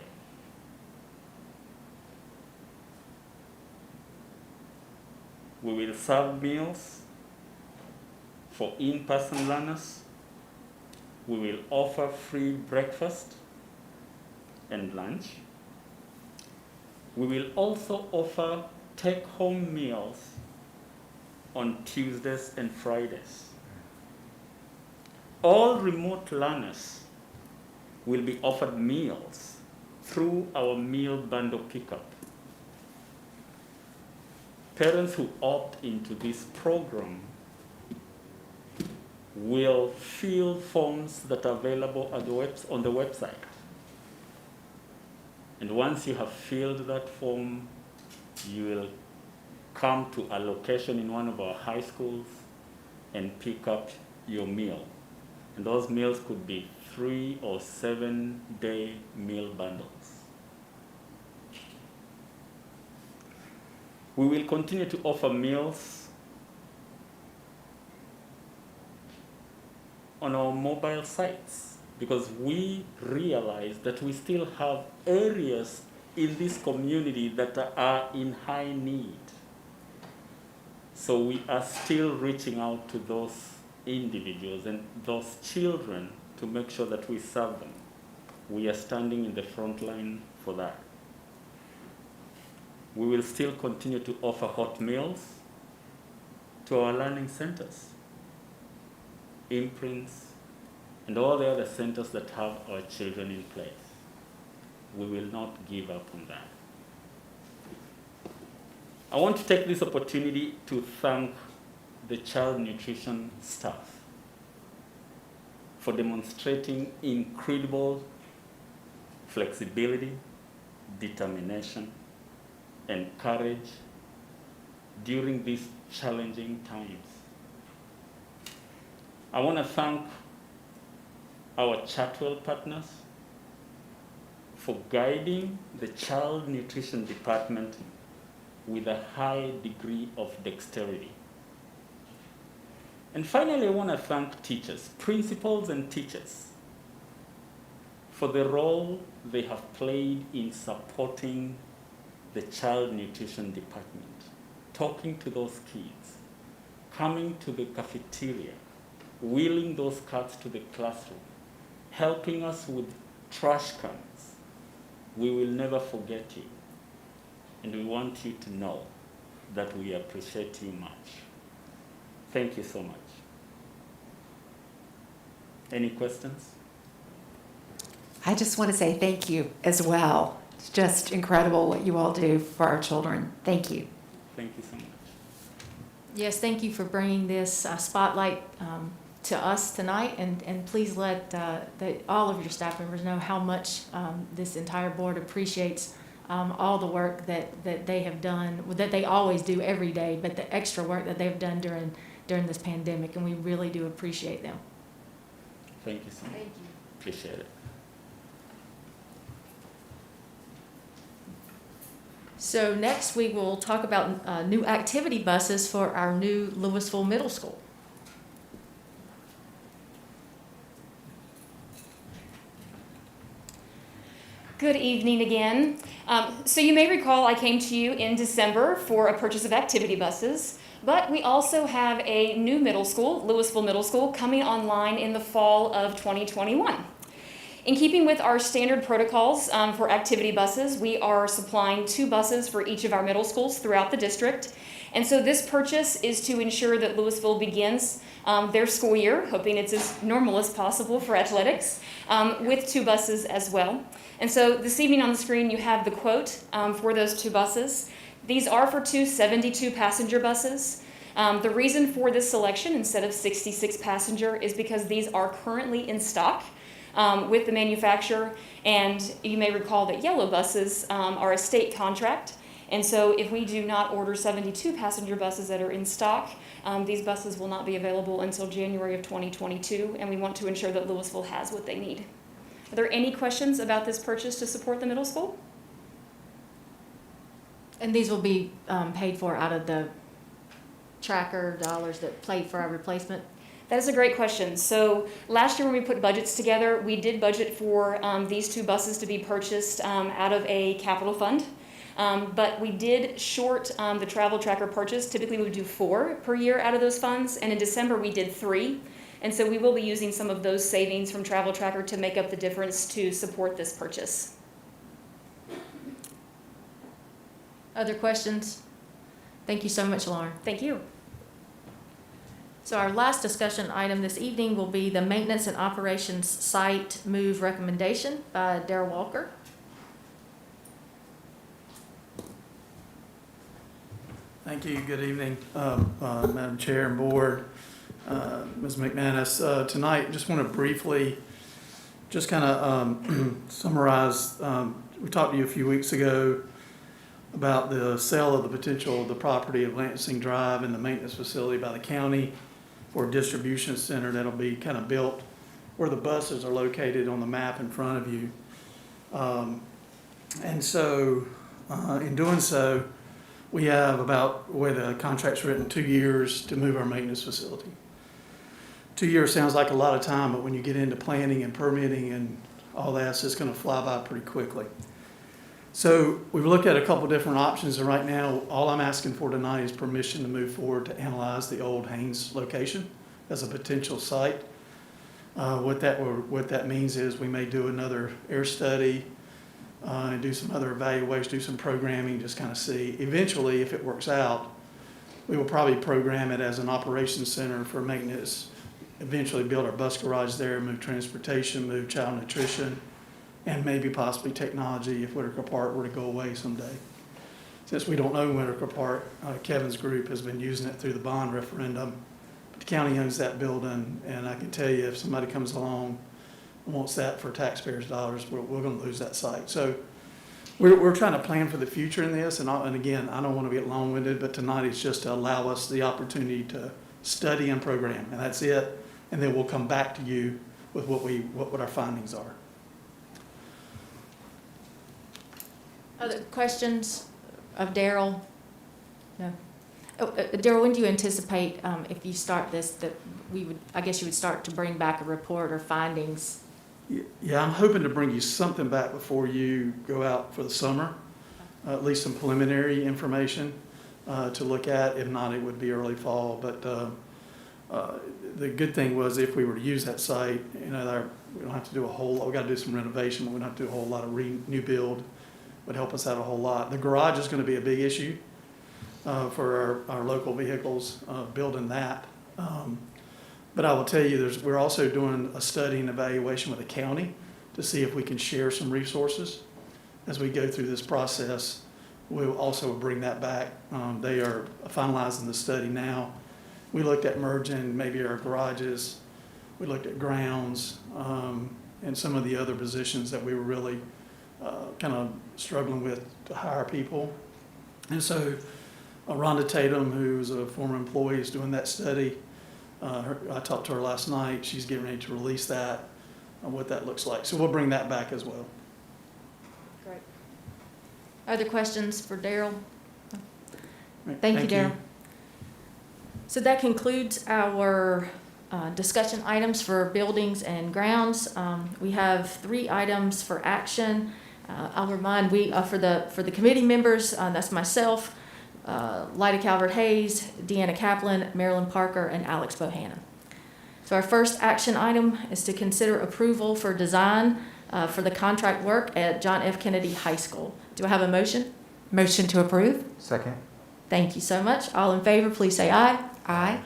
We will serve meals for in-person learners. We will offer free breakfast and lunch. We will also offer take-home meals on Tuesdays and Fridays. All remote learners will be offered meals through our meal bundle pickup. Parents who opt into this program will fill forms that are available on the website. And once you have filled that form, you will come to a location in one of our high schools and pick up your meal. And those meals could be 3 or 7 day meal bundles. We will continue to offer meals on our mobile sites because we realize that we still have areas in this community that are in high need. So we are still reaching out to those individuals and those children to make sure that we serve them. We are standing in the front line for that. We will still continue to offer hot meals to our learning centers, imprints, and all the other centers that have our children in place. We will not give up on that. I want to take this opportunity to thank the child nutrition staff for demonstrating incredible flexibility, determination, and courage during these challenging times. I want to thank our Chartwell partners for guiding the child nutrition department with a high degree of dexterity. And finally, I want to thank teachers, principals and teachers, for the role they have played in supporting the child nutrition department, talking to those kids, coming to the cafeteria, wheeling those carts to the classroom, helping us with trash cans. We will never forget you. And we want you to know that we appreciate you much. Thank you so much. Any questions? I just want to say thank you as well. It's just incredible what you all do for our children. Thank you. Thank you so much. Yes, thank you for bringing this spotlight to us tonight, and please let all of your staff members know how much this entire board appreciates all the work that they have done, that they always do every day, but the extra work that they've done during this pandemic, and we really do appreciate them. Thank you so much. Thank you. Appreciate it. So next we will talk about new activity buses for our new Louisville Middle School. Good evening again. So you may recall I came to you in December for a purchase of activity buses, but we also have a new middle school, Louisville Middle School, coming online in the fall of 2021. In keeping with our standard protocols for activity buses, we are supplying 2 buses for each of our middle schools throughout the district. And so this purchase is to ensure that Louisville begins their school year, hoping it's as normal as possible for athletics, with 2 buses as well. And so this evening on the screen you have the quote for those 2 buses. These are for 2 72-passenger buses. The reason for this selection instead of 66-passenger is because these are currently in stock with the manufacturer, and you may recall that yellow buses are a state contract, and so if we do not order 72-passenger buses that are in stock, these buses will not be available until January of 2022, and we want to ensure that Louisville has what they need. Are there any questions about this purchase to support the middle school? And these will be paid for out of the tracker dollars that played for our replacement? That is a great question. So last year when we put budgets together, we did budget for these 2 buses to be purchased out of a capital fund. But we did short the travel tracker purchase. Typically we would do 4 per year out of those funds. And in December we did 3. And so we will be using some of those savings from travel tracker to make up the difference to support this purchase. Other questions? Thank you so much, Lauren. Thank you. So our last discussion item this evening will be the Maintenance and Operations Site Move Recommendation by Darrell Walker. Thank you. Good evening, Madam Chair and Board, Ms. McManus. Tonight, just want to briefly just kind of summarize. We talked to you a few weeks ago about the sale of the potential of the property of Lansing Drive and the maintenance facility by the county for a distribution center that'll be kind of built where the buses are located on the map in front of you. And so in doing so, we have about, where the contract's written, 2 years to move our maintenance facility. 2 years sounds like a lot of time, but when you get into planning and permitting and all that, it's just going to fly by pretty quickly. So we've looked at a couple different options, and right now, all I'm asking for tonight is permission to move forward to analyze the old Haynes location as a potential site. What that means is we may do another air study and do some other evaluations, do some programming, just kind of see. Eventually, if it works out, we will probably program it as an operations center for maintenance, eventually build our bus garage there, move transportation, move child nutrition, and maybe possibly technology if Whitaker Park were to go away someday. Since we don't own Whitaker Park, Kevin's group has been using it through the bond referendum. But the county owns that building, and I can tell you if somebody comes along and wants that for taxpayers' dollars, we're going to lose that site. So we're trying to plan for the future in this, and again, I don't want to get long-winded, but tonight is just to allow us the opportunity to study and program, and that's it. And then we'll come back to you with what our findings are. Other questions of Darrell? No. Darrell, when do you anticipate, if you start this, that I guess you would start to bring back a report or findings? Yeah, I'm hoping to bring you something back before you go out for the summer, at least some preliminary information to look at. If not, it would be early fall. But the good thing was if we were to use that site, we don't have to do a whole lot. We got to do some renovation, but we don't have to do a whole lot of new build. Would help us out a whole lot. The garage is going to be a big issue for our local vehicles, building that. But I will tell you, we're also doing a study and evaluation with the county to see if we can share some resources as we go through this process. We'll also bring that back. They are finalizing the study now. We looked at merging maybe our garages. We looked at grounds and some of the other positions that we were really kind of struggling with to hire people. And so Rhonda Tatum, who's a former employee, is doing that study. I talked to her last night. She's getting ready to release that, what that looks like. So we'll bring that back as well. Great. Other questions for Darrell? Right. Thank you, Darrell. So that concludes our discussion items for buildings and grounds. We have 3 items for action. I'll remind for the committee members, that's myself, Lyda Calvert-Hayes, Deanna Kaplan, Marilyn Parker, and Alex Bohannon. So our first action item is to consider approval for design for the contract work at John F. Kennedy High School. Do I have a motion? Motion to approve. Second. Thank you so much. All in favor, please say aye. Aye.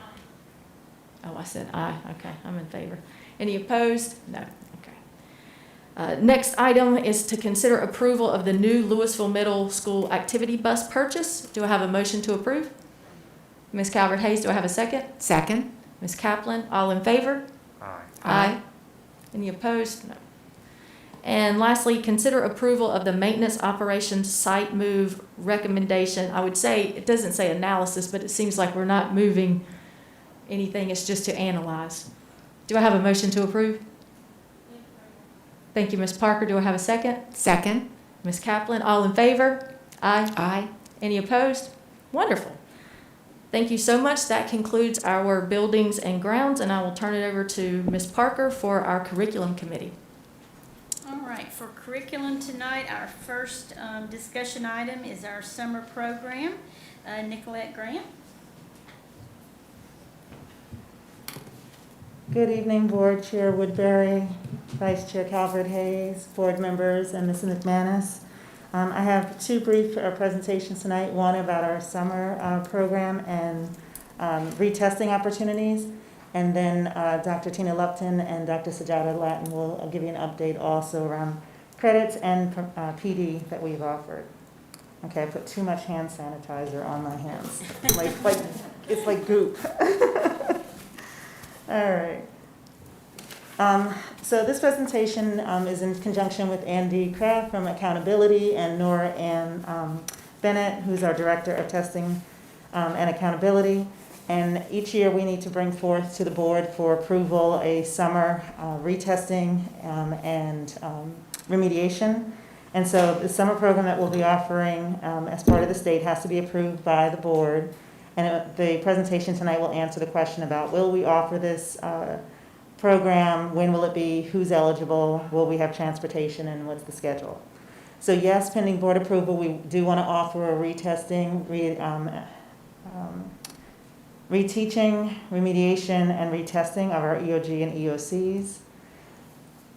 Oh, I said aye. Okay, I'm in favor. Any opposed? No. Okay. Next item is to consider approval of the new Louisville Middle School activity bus purchase. Do I have a motion to approve? Ms. Calvert-Hayes, do I have a second? Second. Ms. Kaplan, all in favor? Aye. Aye. Any opposed? No. And lastly, consider approval of the maintenance operations site move recommendation. I would say, it doesn't say analysis, but it seems like we're not moving anything. It's just to analyze. Do I have a motion to approve? Thank you, Ms. Parker. Do I have a second? Second. Ms. Kaplan, all in favor? Aye. Aye. Any opposed? Wonderful. Thank you so much. That concludes our buildings and grounds, and I will turn it over to Ms. Parker for our curriculum committee. All right, for curriculum tonight, our first discussion item is our summer program. Nicolette Grant. Good evening, Board Chair Woodbury, Vice Chair Calvert Hayes, board members, and Ms. McManus. I have two brief presentations tonight, one about our summer program and retesting opportunities, and then Dr. Tina Lupton and Dr. Sajada Latin will give you an update also around credits and PD that we've offered. Okay, I put too much hand sanitizer on my hands, it's like goop. All right. So this presentation is in conjunction with Andy Kraft from Accountability and Nora Ann Bennett, who's our Director of Testing and Accountability. And each year we need to bring forth to the board for approval a summer retesting and remediation. And so the summer program that we'll be offering as part of the state has to be approved by the board. And the presentation tonight will answer the question about, will we offer this program? When will it be? Who's eligible? Will we have transportation? And what's the schedule? So yes, pending board approval, we do want to offer a retesting, reteaching, remediation, and retesting of our EOG and EOCs.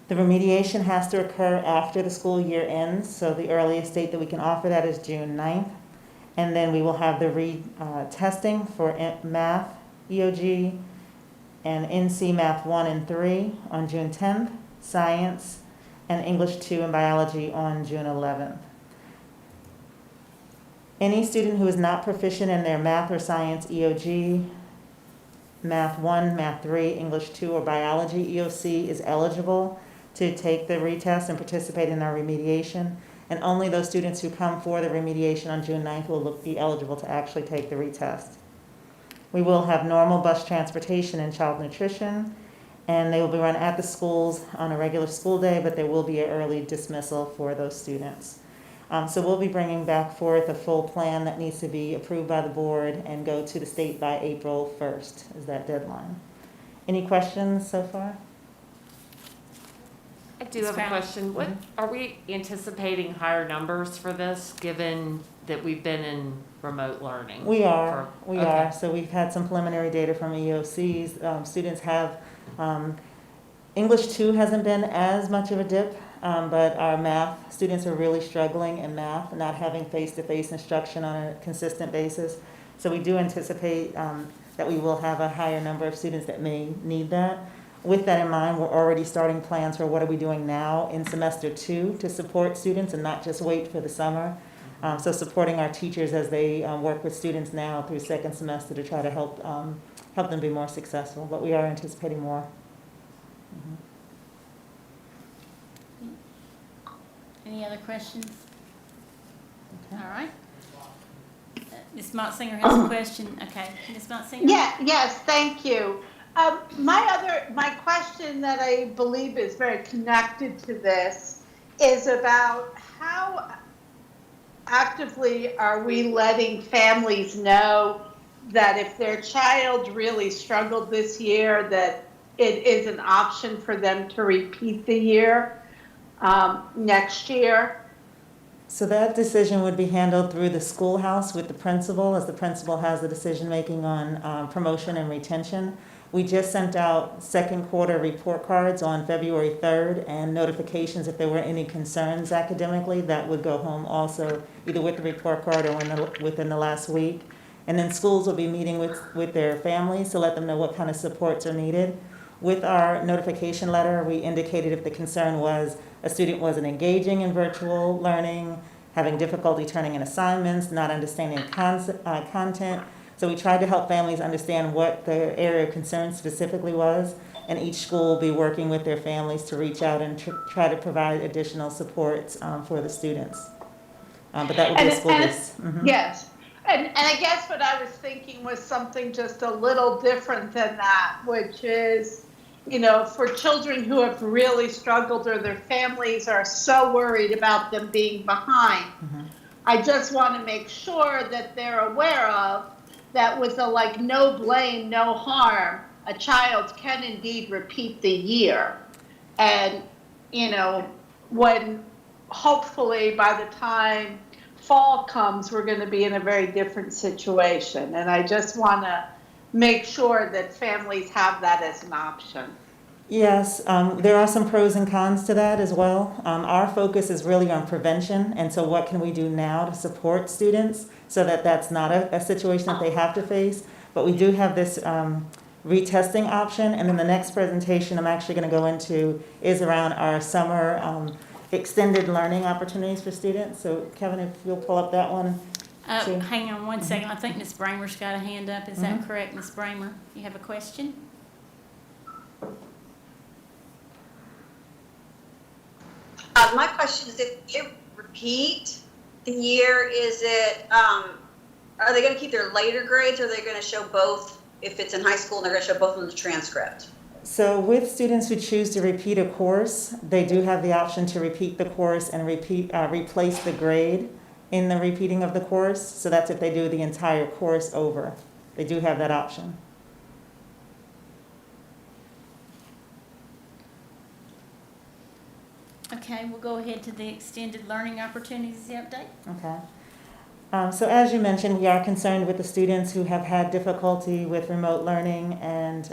The remediation has to occur after the school year ends, so the earliest date that we can offer that is June 9th. And then we will have the retesting for math, EOG, and NC Math 1 and 3 on June 10th, Science, and English 2 and Biology on June 11th. Any student who is not proficient in their math or science EOG, Math 1, Math 3, English 2, or Biology EOC is eligible to take the retest and participate in our remediation. And only those students who come for the remediation on June 9th will be eligible to actually take the retest. We will have normal bus transportation and child nutrition, and they will be run at the schools on a regular school day, but there will be an early dismissal for those students. So we'll be bringing back forth a full plan that needs to be approved by the board and go to the state by April 1st is that deadline. Any questions so far? I do have a question. What are we anticipating higher numbers for this, given that we've been in remote learning? We are. So we've had some preliminary data from EOCs. Students have, English 2 hasn't been as much of a dip, but our math students are really struggling in math, not having face-to-face instruction on a consistent basis. So we do anticipate that we will have a higher number of students that may need that. With that in mind, we're already starting plans for what are we doing now in semester 2 to support students and not just wait for the summer. So supporting our teachers as they work with students now through second semester to try to help them be more successful. But we are anticipating more. Any other questions? Okay. All right. Ms. Motsinger has a question. Okay, Ms. Motsinger? Yes, thank you. My question that I believe is very connected to this is about how actively are we letting families know that if their child really struggled this year, that it is an option for them to repeat the year next year? So that decision would be handled through the schoolhouse with the principal, as the principal has the decision making on promotion and retention. We just sent out second quarter report cards on February 3rd and notifications if there were any concerns academically that would go home also either with the report card or within the last week. And then schools will be meeting with their families to let them know what kind of supports are needed. With our notification letter, we indicated if the concern was a student wasn't engaging in virtual learning, having difficulty turning in assignments, not understanding content. So we tried to help families understand what the area of concern specifically was, and each school will be working with their families to reach out and try to provide additional supports for the students. But that would be a school based. Yes. And I guess what I was thinking was something just a little different than that, which is, you know, for children who have really struggled or their families are so worried about them being behind, I just want to make sure that they're aware of that with the like no blame, no harm, a child can indeed repeat the year. And, you know, when hopefully by the time fall comes, we're going to be in a very different situation. And I just want to make sure that families have that as an option. Yes, there are some pros and cons to that as well. Our focus is really on prevention, and so what can we do now to support students so that that's not a situation that they have to face. But we do have this retesting option, and then the next presentation I'm actually going to go into is around our summer extended learning opportunities for students. So Kevin, if you'll pull up that one. Hang on one second. I think Ms. Bramer's got a hand up. Is that correct, Ms. Bramer? You have a question? My question is, if you repeat the year, is it, are they going to keep their later grades, or are they going to show both? If it's in high school, they're going to show both on the transcript? So with students who choose to repeat a course, they do have the option to repeat the course and replace the grade in the repeating of the course. So that's if they do the entire course over. They do have that option. Okay, we'll go ahead to the extended learning opportunities update. Okay. So as you mentioned, we are concerned with the students who have had difficulty with remote learning and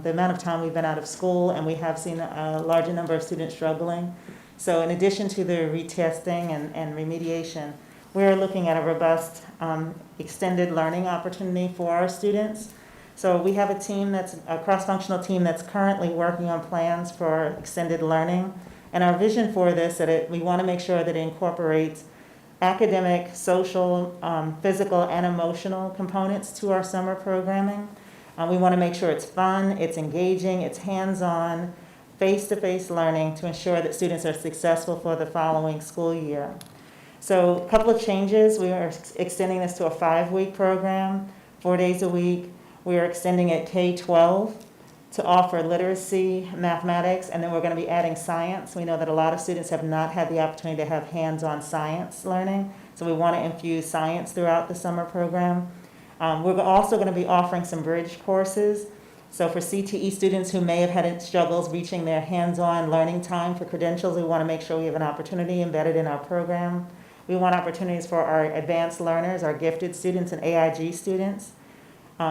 the amount of time we've been out of school, and we have seen a larger number of students struggling. So in addition to the retesting and remediation, we're looking at a robust extended learning opportunity for our students. So we have a cross-functional team that's currently working on plans for extended learning. And our vision for this, we want to make sure that it incorporates academic, social, physical, and emotional components to our summer programming. We want to make sure it's fun, it's engaging, it's hands-on, face-to-face learning to ensure that students are successful for the following school year. So a couple of changes. We are extending this to a 5-week program, 4 days a week. We are extending it K-12 to offer literacy, mathematics, and then we're going to be adding science. We know that a lot of students have not had the opportunity to have hands-on science learning, so we want to infuse science throughout the summer program. We're also going to be offering some bridge courses. So for CTE students who may have had struggles reaching their hands-on learning time for credentials, we want to make sure we have an opportunity embedded in our program. We want opportunities for our advanced learners, our gifted students, and AIG students.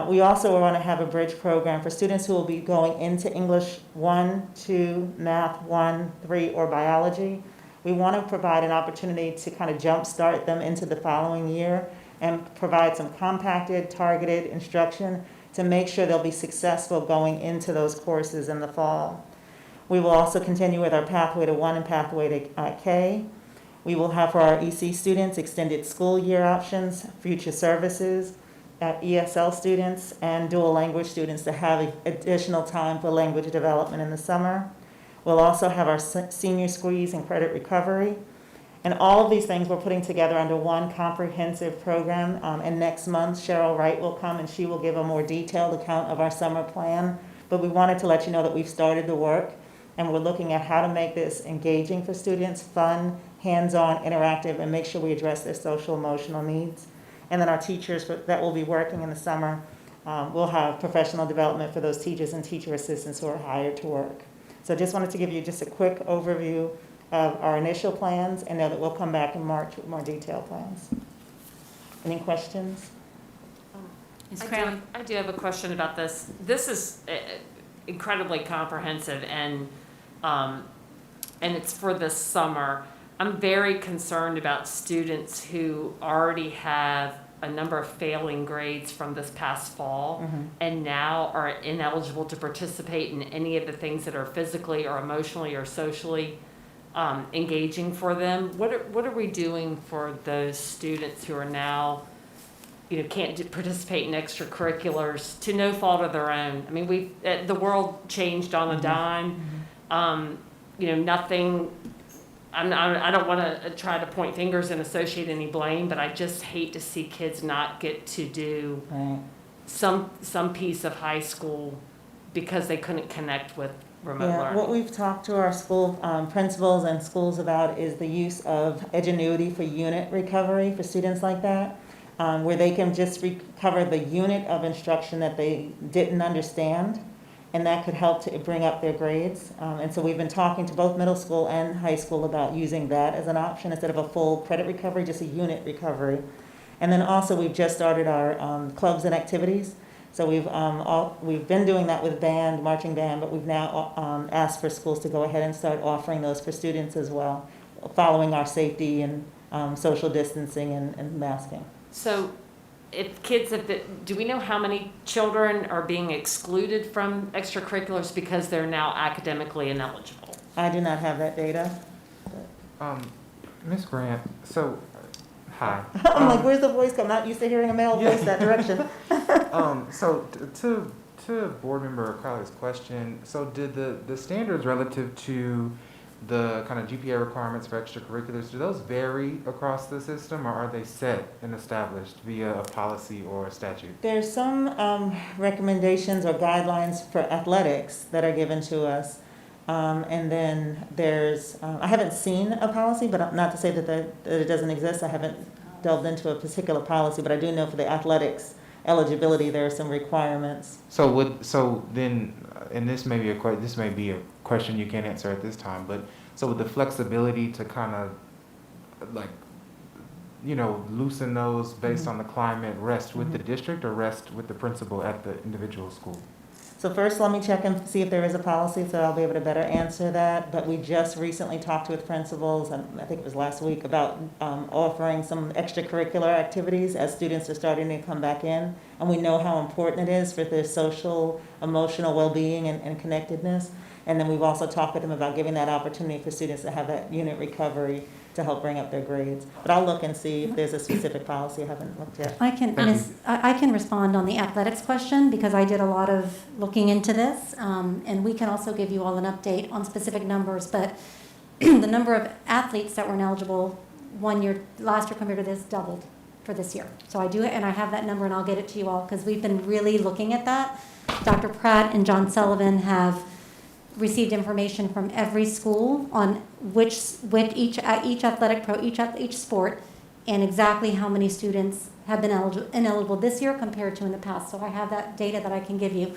We also want to have a bridge program for students who will be going into English 1, 2, Math 1, 3, or Biology. We want to provide an opportunity to kind of jumpstart them into the following year and provide some compacted, targeted instruction to make sure they'll be successful going into those courses in the fall. We will also continue with our Pathway to 1 and Pathway to K. We will have for our EC students extended school year options, future services, ESL students, and dual language students to have additional time for language development in the summer. We'll also have our senior squeeze and credit recovery. And all of these things we're putting together under one comprehensive program. And next month, Cheryl Wright will come and she will give a more detailed account of our summer plan. But we wanted to let you know that we've started the work and we're looking at how to make this engaging for students, fun, hands-on, interactive, and make sure we address their social emotional needs. And then our teachers that will be working in the summer will have professional development for those teachers and teacher assistants who are hired to work. So just wanted to give you just a quick overview of our initial plans and know that we'll come back in March with more detailed plans. Any questions? I do have a question about this. This is incredibly comprehensive and it's for this summer. I'm very concerned about students who already have a number of failing grades from this past fall and now are ineligible to participate in any of the things that are physically or emotionally or socially engaging for them. What are we doing for those students who are now, can't participate in extracurriculars to no fault of their own? I mean, the world changed on a dime. Nothing. I don't want to try to point fingers and associate any blame, but I just hate to see kids not get to do some piece of high school because they couldn't connect with remote Yeah, learning? what we've talked to our school principals and schools about is the use of Edgenuity for unit recovery for students like that, where they can just recover the unit of instruction that they didn't understand, and that could help to bring up their grades. And so we've been talking to both middle school and high school about using that as an option instead of a full credit recovery, just a unit recovery. And then also we've just started our clubs and activities. So we've been doing that with band, marching band, but we've now asked for schools to go ahead and start offering those for students as well, following our safety and social distancing and masking. So if kids have been, do we know how many children are being excluded from extracurriculars because they're now academically ineligible? I do not have that data. Ms. Grant, so, hi. I'm like, where's the voice come? Not used to hearing a male voice that direction. So to Board Member Crowley's question, so did the standards relative to the kind of GPA requirements for extracurriculars, do those vary across the system, or are they set and established via a policy or a statute? There's some recommendations or guidelines for athletics that are given to us. And then there's, I haven't seen a policy, but not to say that it doesn't exist. I haven't delved into a particular policy, but I do know for the athletics eligibility, there are some requirements. So then, and this may be a question you can't answer at this time, but so with the flexibility to kind of like, loosen those based on the climate, rest with the district or rest with the principal at the individual school? So first, let me check and see if there is a policy, so I'll be able to better answer that. But we just recently talked with principals, and I think it was last week, about offering some extracurricular activities as students are starting to come back in. And we know how important it is for their social, emotional well-being and connectedness. And then we've also talked with them about giving that opportunity for students to have that unit recovery to help bring up their grades. But I'll look and see if there's a specific policy. I haven't looked yet. I can respond on the athletics question because I did a lot of looking into this, and we can also give you all an update on specific numbers. But the number of athletes that were ineligible last year compared to this doubled for this year. So I do, and I have that number, and I'll get it to you all because we've been really looking at that. Dr. Pratt and John Sullivan have received information from every school on each athletic each sport, and exactly how many students have been ineligible this year compared to in the past. So I have that data that I can give you.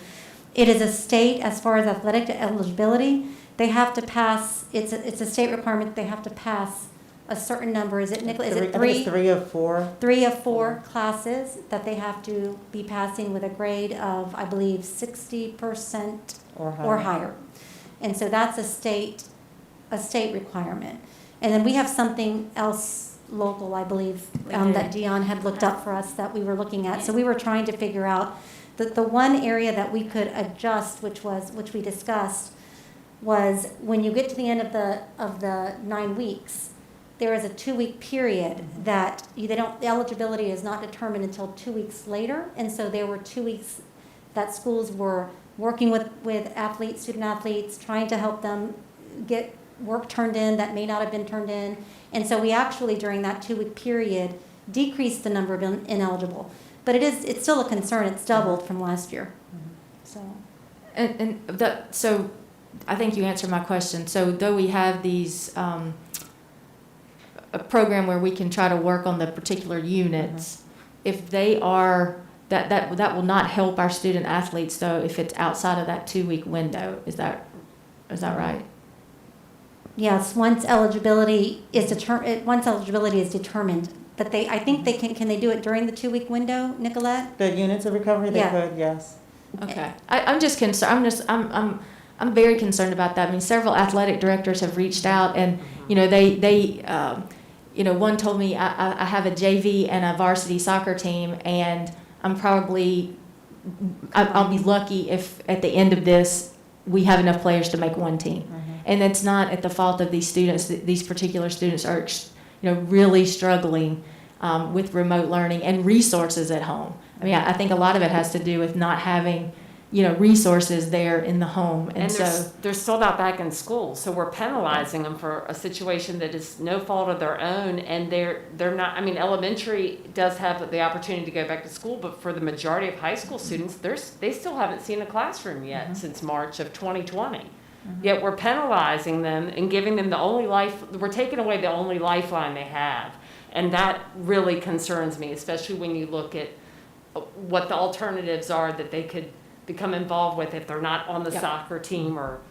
It is a state, as far as athletic eligibility, they have to pass, it's a state requirement, they have to pass a certain number. Is it, Nicola, is it three? I think it's 3 of 4. 3 of 4 classes that they have to be passing with a grade of, I believe, 60% or higher. And so that's a state requirement. And then we have something else local, I believe, that Dion had looked up for us that we were looking at. So we were trying to figure out that the one area that we could adjust, which we discussed, was when you get to the end of the 9 weeks, there is a 2-week period that the eligibility is not determined until 2 weeks later. And so there were 2 weeks that schools were working with student athletes, trying to help them get work turned in that may not have been turned in. And so we actually, during that 2-week period, decreased the number of ineligible. But it's still a concern. It's doubled from last year. So. So I think you answered my question. So though we have these, a program where we can try to work on the particular units, if they are, that will not help our student athletes though if it's outside of that 2-week window. Is that right? Yes, once eligibility is determined, but I think they can they do it during the 2-week window, Nicolette? The units of recovery, they could, yes. Okay. I'm just concerned. I'm very concerned about that. I mean, several athletic directors have reached out, and they one told me I have a JV and a varsity soccer team, and I'll be lucky if at the end of this we have enough players to make one team. And it's not at the fault of these students. These particular students are, really struggling with remote learning and resources at home. I mean, I think a lot of it has to do with not having, resources there in the home. And so they're still not back in school, so we're penalizing them for a situation that is no fault of their own, and they're not. I mean, elementary does have the opportunity to go back to school, but for the majority of high school students, they still haven't seen a classroom yet since March of 2020. Yet we're penalizing them and giving them we're taking away the only lifeline they have. And that really concerns me, especially when you look at what the alternatives are that they could become involved with if they're not on the soccer team or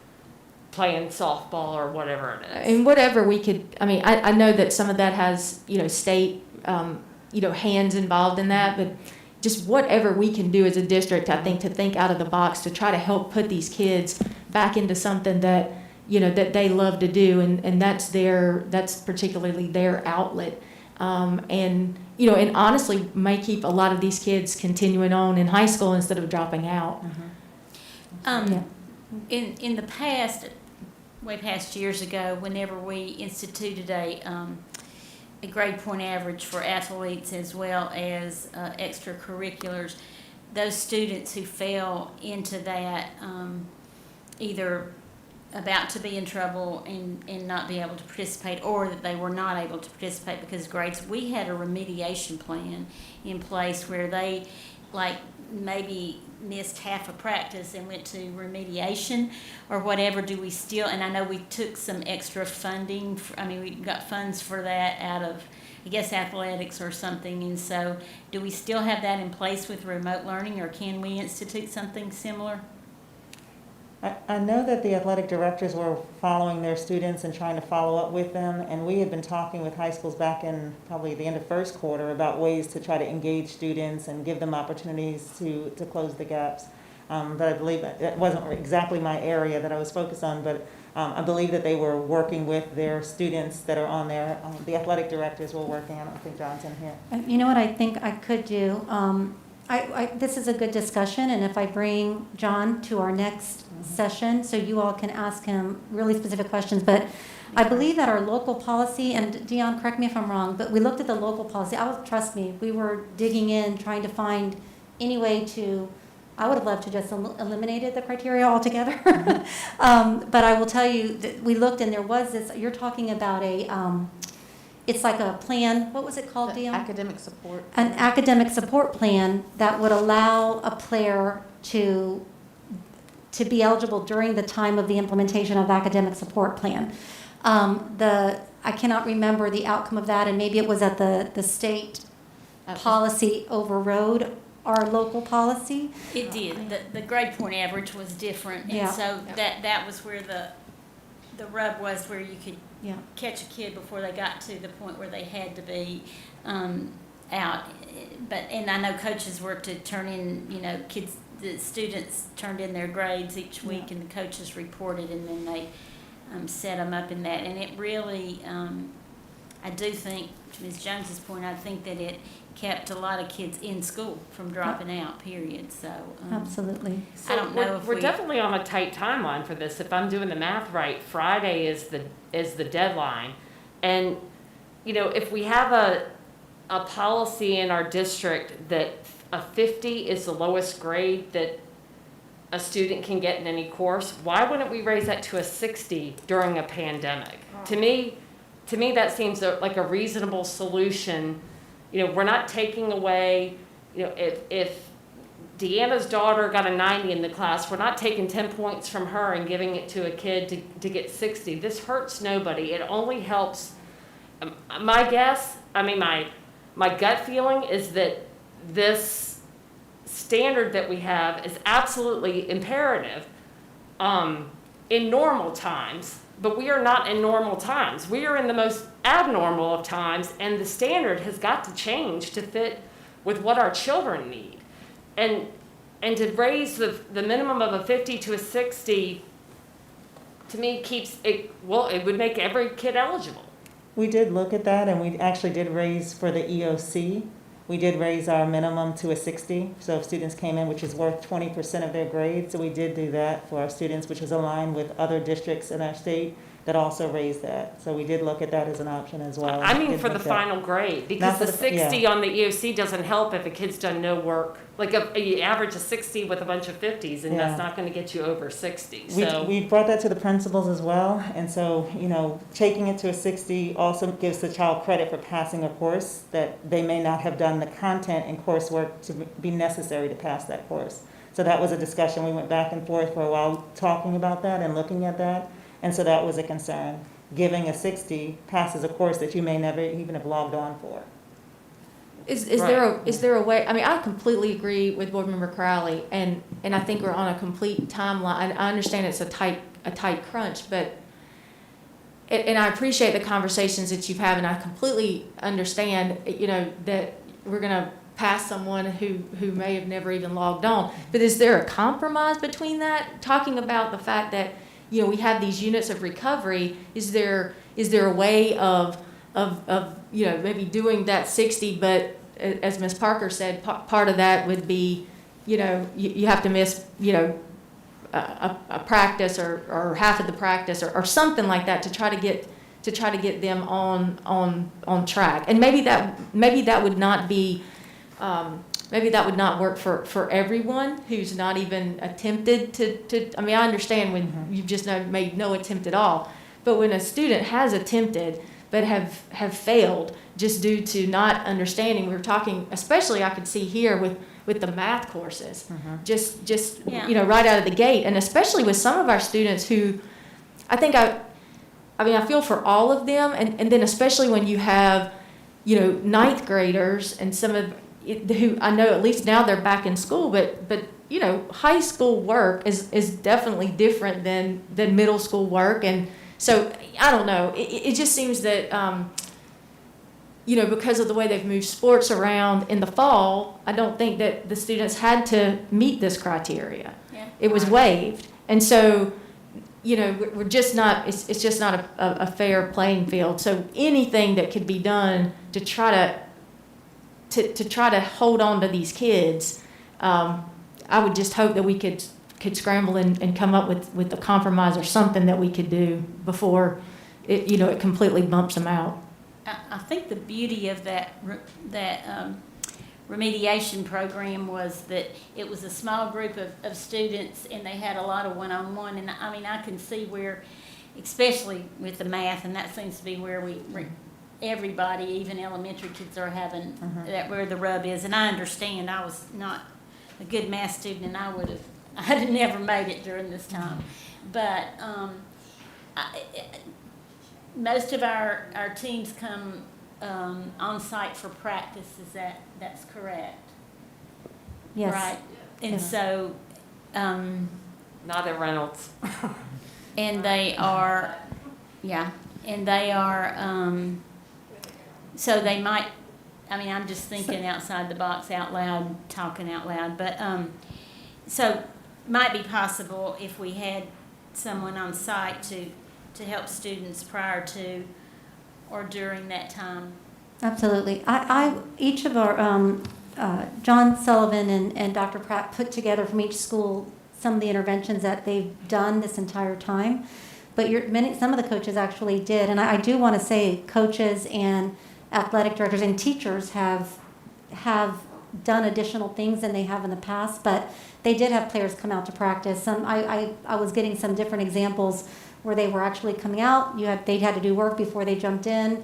playing softball or whatever it is. And whatever we could, I know that some of that has, state, hands involved in that, but just whatever we can do as a district, I think, to think out of the box to try to help put these kids back into something that, that they love to do, and that's particularly their outlet. And honestly may keep a lot of these kids continuing on in high school instead of dropping out. In the past, way past years ago, whenever we instituted a grade point average for athletes as well as extracurriculars, those students who fell into that, either about to be in trouble and not be able to participate, or that they were not able to participate because grades, we had a remediation plan in place where they maybe missed half a practice and went to remediation or whatever. Do we still, and I know we took some extra funding, we got funds for that out of, I guess, athletics or something, and so do we still have that in place with remote learning, or can we institute something similar? I know that the athletic directors were following their students and trying to follow up with them, and we had been talking with high schools back in probably the end of first quarter about ways to try to engage students and give them opportunities to close the gaps. But I believe it wasn't exactly my area that I was focused on, but I believe that they were working with their students that are on there. The athletic directors were working. I don't think John's in here. You know what I think I could do? This is a good discussion, and if I bring John to our next session, so you all can ask him really specific questions, but I believe that our local policy, and Dion, correct me if I'm wrong, but we looked at the local policy. Trust me, we were digging in, trying to find any way to, I would have loved to just eliminated the criteria altogether. But I will tell you that we looked, and there was this, you're talking about it's like a plan, what was it called, Dion? Academic support. An academic support plan that would allow a player to be eligible during the time of the implementation of the academic support plan. I cannot remember the outcome of that, and maybe it was that the state policy overrode our local policy. It did. The grade point average was different, and so that was where the rub was, where you could catch a kid before they got to the point where they had to be out. And I know coaches work to turn in, kids. The students turned in their grades each week, and the coaches reported, and then they set them up in that. And it really, I do think, to Ms. Jones's point, I think that it kept a lot of kids in school from dropping out, period. So absolutely. So I don't know if we're definitely on a tight timeline for this. If I'm doing the math right, Friday is the deadline. And, if we have a policy in our district that a 50 is the lowest grade that a student can get in any course, why wouldn't we raise that to a 60 during a pandemic? To me, that seems like a reasonable solution. We're not taking away, if Deanna's daughter got a 90 in the class, we're not taking 10 points from her and giving it to a kid to get 60. This hurts nobody. It only helps. My guess, my gut feeling is that this standard that we have is absolutely imperative in normal times, but we are not in normal times. We are in the most abnormal of times, and the standard has got to change to fit with what our children need. And to raise the minimum of a 50 to a 60, to me, keeps it, it would make every kid eligible. We did look at that, and we actually did raise for the EOC. We did raise our minimum to a 60, so if students came in, which is worth 20% of their grade, so we did do that for our students, which was aligned with other districts in our state that also raised that. So we did look at that as an option as well. For the final grade, because the 60 on the EOC doesn't help if a kid's done no work. Like you average a 60 with a bunch of 50s, and that's not going to get you over 60. So we brought that to the principals as well, and so taking it to a 60 also gives the child credit for passing a course that they may not have done the content and coursework to be necessary to pass that course. So that was a discussion. We went back and forth for a while talking about that and looking at that. And so that was a concern. Giving a 60 passes a course that you may never even have logged on for. Is there a way, I mean, I completely agree with Board Member Crowley, and I think we're on a complete timeline. I understand it's a tight crunch, but, and I appreciate the conversations that you've had, and I completely understand, you know, that we're gonna pass someone who may have never even logged on. But is there a compromise between that? Talking about the fact that, you know, we have these units of recovery, is there a way of you know, maybe doing that 60, but as Ms. Parker said, part of that would be, you know, you have to miss, you know, a practice or half of the practice or something like that to try to get them on track. And maybe that would not be, maybe that would not work for everyone who's not even attempted to I mean, I understand when you've just made no attempt at all, but when a student has attempted but have failed just due to not understanding. We were talking, especially I could see here with the math courses, just Yeah. you know, right out of the gate, and especially with some of our students who, I think I mean, I feel for all of them, and then especially when you have, you know, ninth graders and some of who I know at least now they're back in school, but you know, high school work is definitely different than middle school work. And so I don't know. It just seems that, you know, because of the way they've moved sports around in the fall, I don't think that the students had to meet this criteria. Yeah. It was waived. And so, you know, we're just not, it's just not a fair playing field. So anything that could be done to try to hold on to these kids, I would just hope that we could scramble and come up with a compromise or something that we could do before it, you know, it completely bumps them out. I think the beauty of that remediation program was that it was a small group of students and they had a lot of one-on-one. And I mean, I can see where, especially with the math, and that seems to be where everybody, even elementary kids, are having that, where the rub is. And I understand I was not a good math student and I'd have never made it during this time. But most of our teams come on site for practice. That's correct? Yes. Right. And Yes. so, Not at Reynolds. and they are, yeah, and they are, so they might, I mean, I'm just thinking outside the box out loud, talking out loud, but, so might be possible if we had someone on site to help students prior to or during that time. Absolutely. Each of our, John Sullivan and Dr. Pratt put together from each school some of the interventions that they've done this entire time. But some of the coaches actually did. And I do want to say coaches and athletic directors and teachers have done additional things than they have in the past, but they did have players come out to practice. I was getting some different examples where they were actually coming out. They'd had to do work before they jumped in.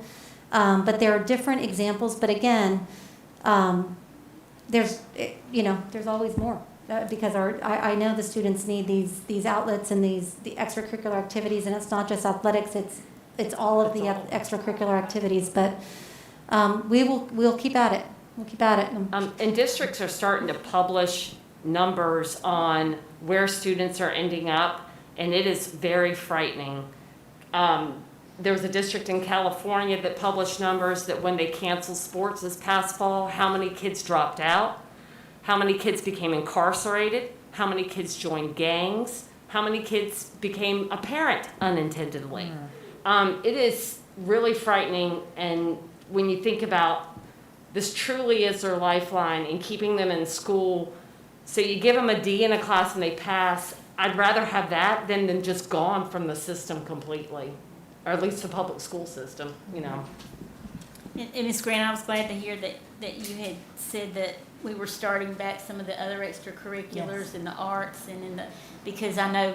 But there are different examples. But again, there's always more because I know the students need these outlets and the extracurricular activities, and it's not just athletics. It's all of the extracurricular activities. But we'll keep at it. We'll keep at it. And districts are starting to publish numbers on where students are ending up, and it is very frightening. There was a district in California that published numbers that when they canceled sports this past fall, how many kids dropped out, how many kids became incarcerated, how many kids joined gangs, how many kids became a parent unintendedly. It is really frightening, and when you think about this truly is their lifeline in keeping them in school. So you give them a D in a class and they pass. I'd rather have that than them just gone from the system completely, or at least the public school system, you know. And Ms. Grant, I was glad to hear that you had said that we were starting back some of the other extracurriculars in the arts and because I know,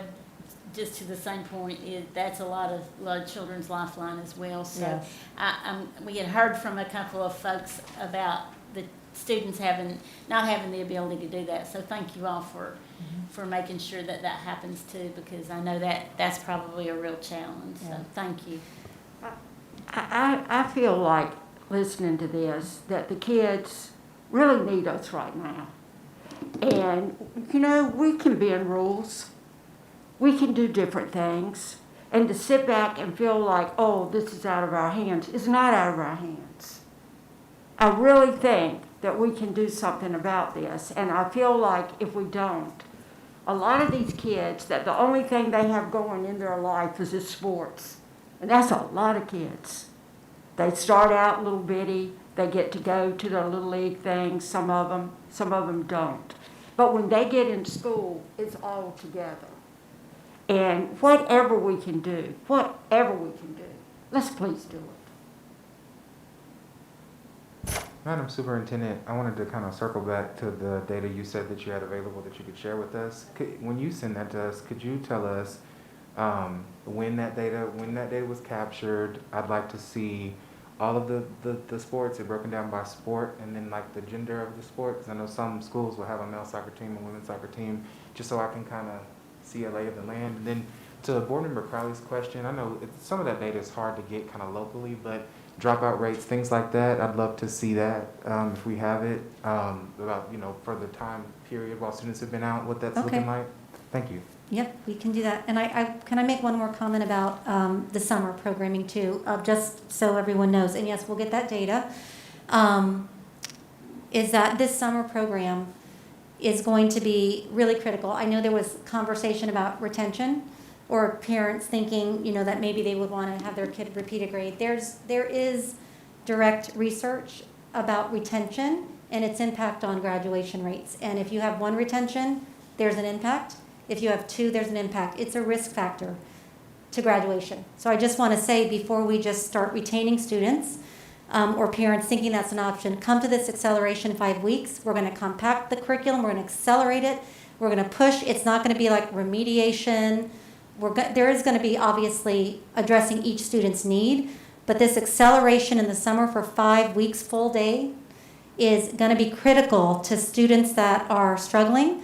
just to the same point, that's a lot of children's lifeline as well. So Yes. we had heard from a couple of folks about the students not having the ability to do that. So thank you all for for making sure that that happens too, because I know that that's probably a real challenge. So thank you. I feel like listening to this that the kids really need us right now. And, you know, we can bend rules. We can do different things. And to sit back and feel like, oh, this is out of our hands, is not out of our hands. I really think that we can do something about this. And I feel like if we don't, a lot of these kids, that the only thing they have going in their life is this sports. And that's a lot of kids. They start out little bitty, they get to go to their little league things, some of them don't. But when they get in school, it's all together. And whatever we can do, let's please do it. Madam Superintendent, I wanted to kind of circle back to the data you said that you had available that you could share with us. When you send that to us, could you tell us when that data was captured? I'd like to see all of the sports, it broken down by sport, and then like the gender of the sport, because I know some schools will have a male soccer team and women's soccer team, just so I can kind of see a lay of the land. And then to Board Member Crowley's question, I know some of that data is hard to get kind of locally, but dropout rates, things like that, I'd love to see that if we have it, about, you know, for the time period while students have been out, what that's looking like. Thank you. Yep, we can do that. And can I make one more comment about the summer programming too, just so everyone knows, and yes, we'll get that data, is that this summer program is going to be really critical. I know there was conversation about retention or parents thinking, you know, that maybe they would want to have their kid repeat a grade. There is direct research about retention and its impact on graduation rates. And if you have one retention, there's an impact. If you have two, there's an impact. It's a risk factor to graduation. So I just want to say, before we just start retaining students or parents thinking that's an option, come to this acceleration 5 weeks. We're going to compact the curriculum. We're going to accelerate it. We're going to push. It's not going to be like remediation. There is going to be obviously addressing each student's need, but this acceleration in the summer for 5 weeks full day is going to be critical to students that are struggling.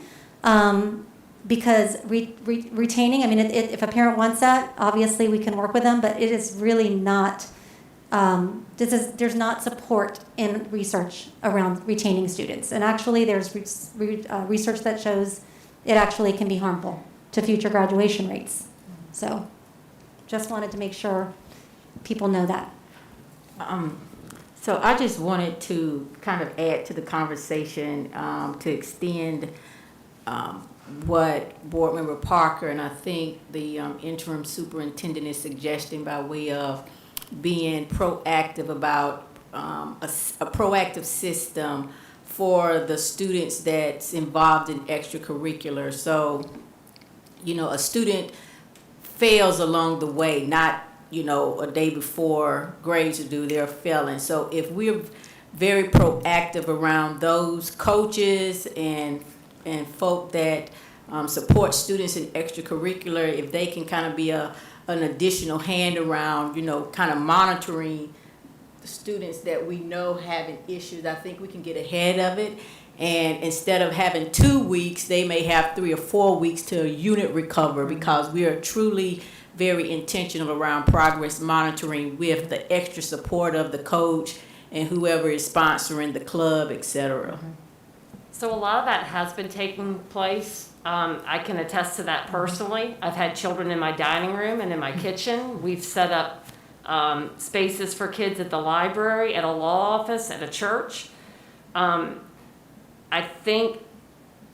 Because retaining, I mean, if a parent wants that, obviously we can work with them, but it is really not, there's not support in research around retaining students. And actually there's research that shows it actually can be harmful to future graduation rates. So just wanted to make sure people know that. So I just wanted to kind of add to the conversation to extend what Board Member Parker and I think the interim superintendent is suggesting by way of being proactive about a proactive system for the students that's involved in extracurricular. So, you know, a student fails along the way, not, you know, a day before grades are due, they're failing. So if we're very proactive around those coaches and folk that support students in extracurricular, if they can kind of be an additional hand around, you know, kind of monitoring the students that we know having issues, I think we can get ahead of it. And instead of having 2 weeks, they may have 3 or 4 weeks to unit recover, because we are truly very intentional around progress monitoring with the extra support of the coach and whoever is sponsoring the club, et cetera. So a lot of that has been taking place. I can attest to that personally. I've had children in my dining room and in my kitchen. We've set up spaces for kids at the library, at a law office, at a church. I think,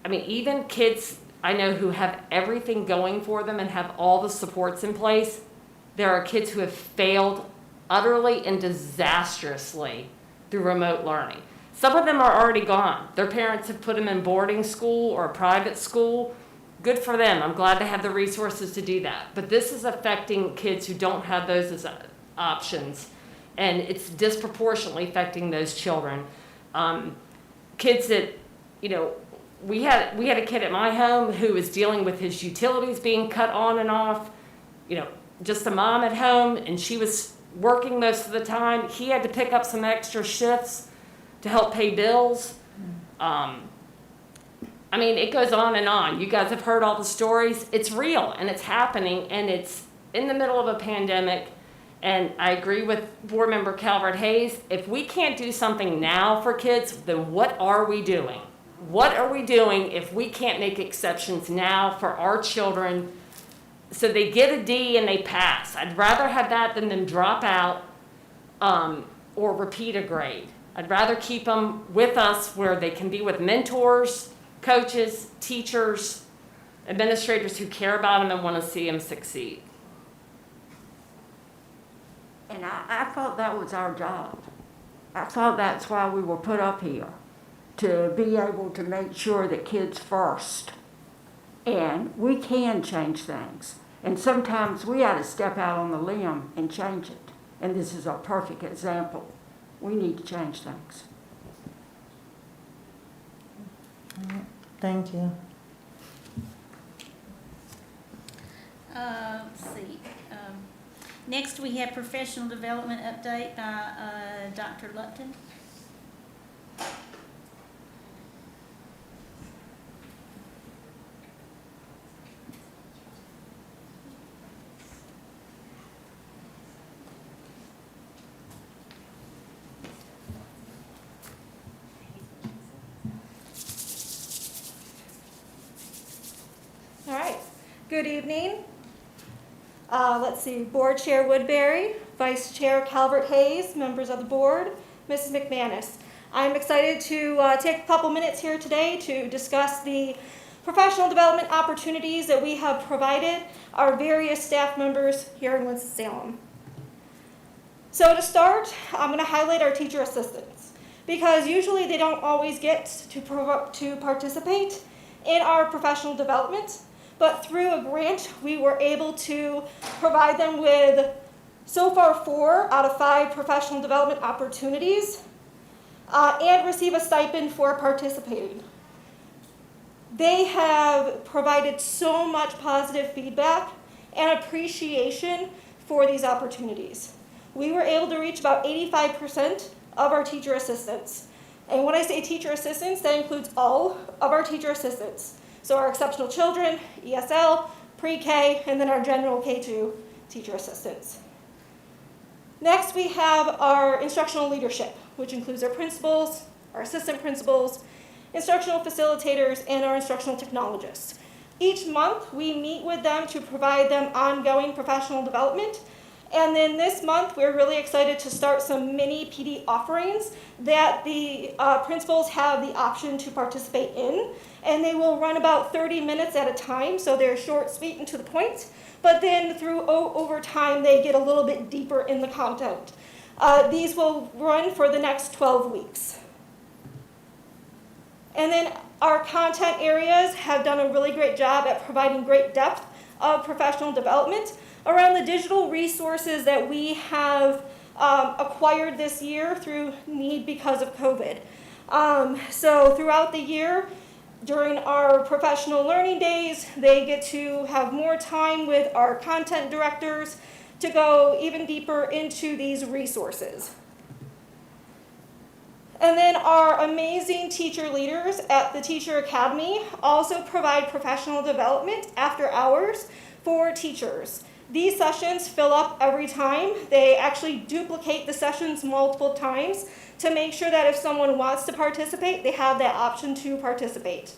I mean, even kids I know who have everything going for them and have all the supports in place, there are kids who have failed utterly and disastrously through remote learning. Some of them are already gone. Their parents have put them in boarding school or a private school. Good for them. I'm glad they have the resources to do that. But this is affecting kids who don't have those as options, and it's disproportionately affecting those children. Kids that, you know, we had a kid at my home who was dealing with his utilities being cut on and off, you know, just a mom at home, and she was working most of the time. He had to pick up some extra shifts to help pay bills. I mean, it goes on and on. You guys have heard all the stories. It's real and it's happening, and it's in the middle of a pandemic. And I agree with Board Member Calvert Hayes. If we can't do something now for kids, then what are we doing? What are we doing if we can't make exceptions now for our children so they get a D and they pass? I'd rather have that than them drop out or repeat a grade. I'd rather keep them with us where they can be with mentors, coaches, teachers, administrators who care about them and want to see them succeed. And I thought that was our job. I thought that's why we were put up here, to be able to make sure that kids first. And we can change things. And sometimes we ought to step out on the limb and change it. And this is a perfect example. We need to change things. Thank you. Let's see. Next, we have professional development update by Dr. Lupton. All right. Good evening. Let's see, Board Chair Woodbury, Vice Chair Calvert Hayes, members of the board, Mrs. McManus. I'm excited to take a couple minutes here today to discuss the professional development opportunities that we have provided our various staff members here in Winston-Salem. So to start, I'm going to highlight our teacher assistants because usually they don't always get to participate in our professional development. But through a grant, we were able to provide them with, so far, 4 out of 5 professional development opportunities and receive a stipend for participating. They have provided so much positive feedback and appreciation for these opportunities. We were able to reach about 85% of our teacher assistants. And when I say teacher assistants, that includes all of our teacher assistants. So our exceptional children, ESL, pre-K, and then our general K-2 teacher assistants. Next, we have our instructional leadership, which includes our principals, our assistant principals, instructional facilitators, and our instructional technologists. Each month, we meet with them to provide them ongoing professional development. And then this month, we're really excited to start some mini PD offerings that the principals have the option to participate in. And they will run about 30 minutes at a time, so they're short, sweet, and to the point. But then over time, they get a little bit deeper in the content. These will run for the next 12 weeks. And then our content areas have done a really great job at providing great depth of professional development around the digital resources that we have acquired this year through need because of COVID. So throughout the year, during our professional learning days, they get to have more time with our content directors to go even deeper into these resources. And then our amazing teacher leaders at the Teacher Academy also provide professional development after hours for teachers. These sessions fill up every time. They actually duplicate the sessions multiple times to make sure that if someone wants to participate, they have that option to participate.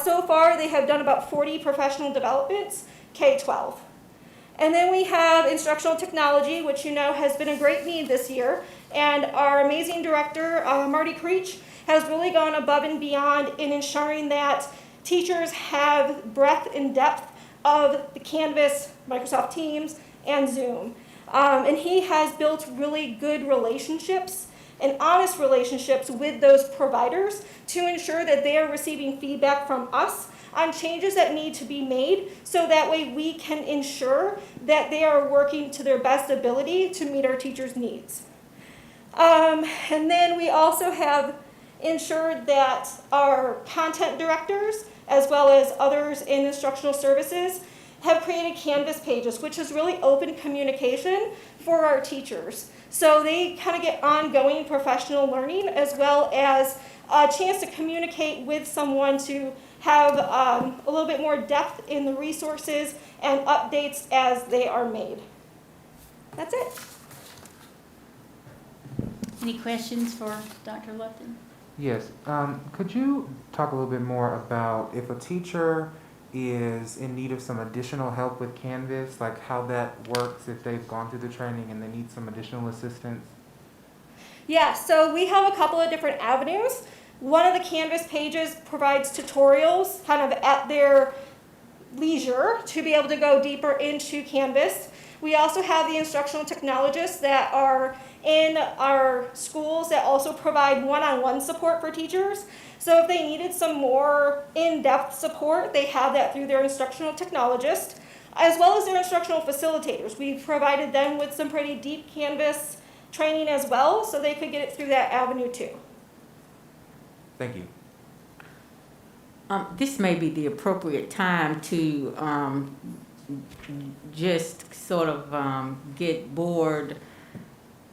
So far, they have done about 40 professional developments, K-12. And then we have instructional technology, which you know has been a great need this year. And our amazing director, Marty Creech, has really gone above and beyond in ensuring that teachers have breadth and depth of the Canvas, Microsoft Teams, and Zoom. And he has built really good relationships and honest relationships with those providers to ensure that they are receiving feedback from us on changes that need to be made, so that way we can ensure that they are working to their best ability to meet our teachers' needs. And then we also have ensured that our content directors, as well as others in instructional services, have created Canvas pages, which is really open communication for our teachers. So they kind of get ongoing professional learning, as well as a chance to communicate with someone to have a little bit more depth in the resources and updates as they are made. That's it. Any questions for Dr. Lupton? Yes. Could you talk a little bit more about if a teacher is in need of some additional help with Canvas, like how that works if they've gone through the training and they need some additional assistance? Yeah, so we have a couple of different avenues. One of the Canvas pages provides tutorials kind of at their leisure to be able to go deeper into Canvas. We also have the instructional technologists that are in our schools that also provide one-on-one support for teachers. So if they needed some more in-depth support, they have that through their instructional technologist, as well as their instructional facilitators. We've provided them with some pretty deep Canvas training as well, so they could get it through that avenue too. Thank you. This may be the appropriate time to just sort of get board,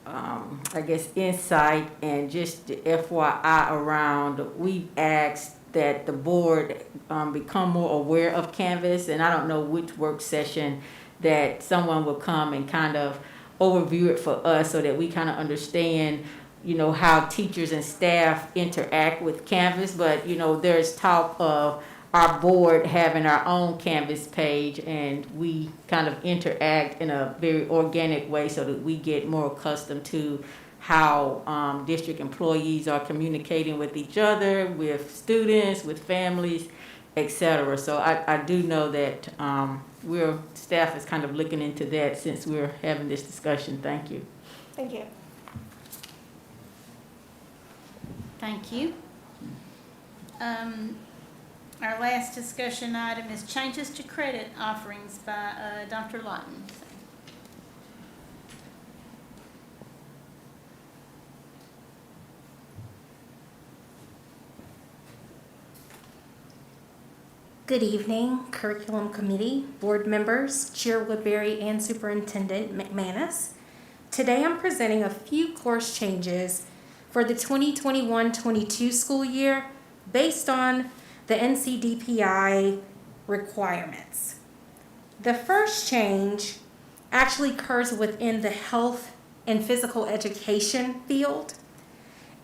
I guess, insight and just the FYI around. We've asked that the board become more aware of Canvas, and I don't know which work session that someone will come and kind of overview it for us so that we kind of understand, you know, how teachers and staff interact with Canvas. But, you know, there's talk of our board having our own Canvas page, and we kind of interact in a very organic way so that we get more accustomed to how district employees are communicating with each other, with students, with families, etc. So I do know that staff is kind of looking into that since we're having this discussion. Thank you. Thank you. Thank you. Our last discussion item is changes to credit offerings by Dr. Lawton. Good evening, Curriculum Committee, board members, Chair Woodbury, and Superintendent McManus. Today I'm presenting a few course changes for the 2021-22 school year based on the NCDPI requirements. The first change actually occurs within the health and physical education field.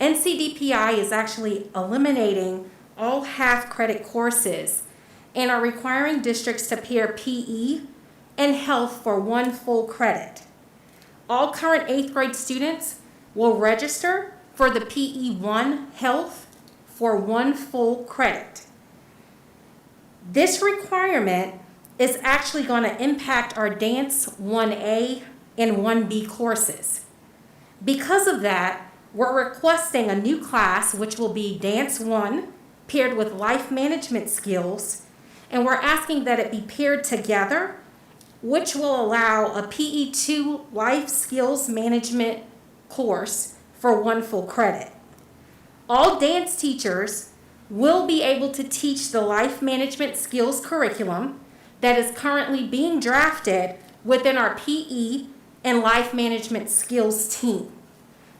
NCDPI is actually eliminating all half-credit courses and are requiring districts to pair PE and health for one full credit. All current 8th grade students will register for the PE1 health for one full credit. This requirement is actually going to impact our Dance 1A and 1B courses. Because of that, we're requesting a new class, which will be Dance 1 paired with life management skills, and we're asking that it be paired together, which will allow a PE2 life skills management course for one full credit. All dance teachers will be able to teach the life management skills curriculum that is currently being drafted within our PE and life management skills team.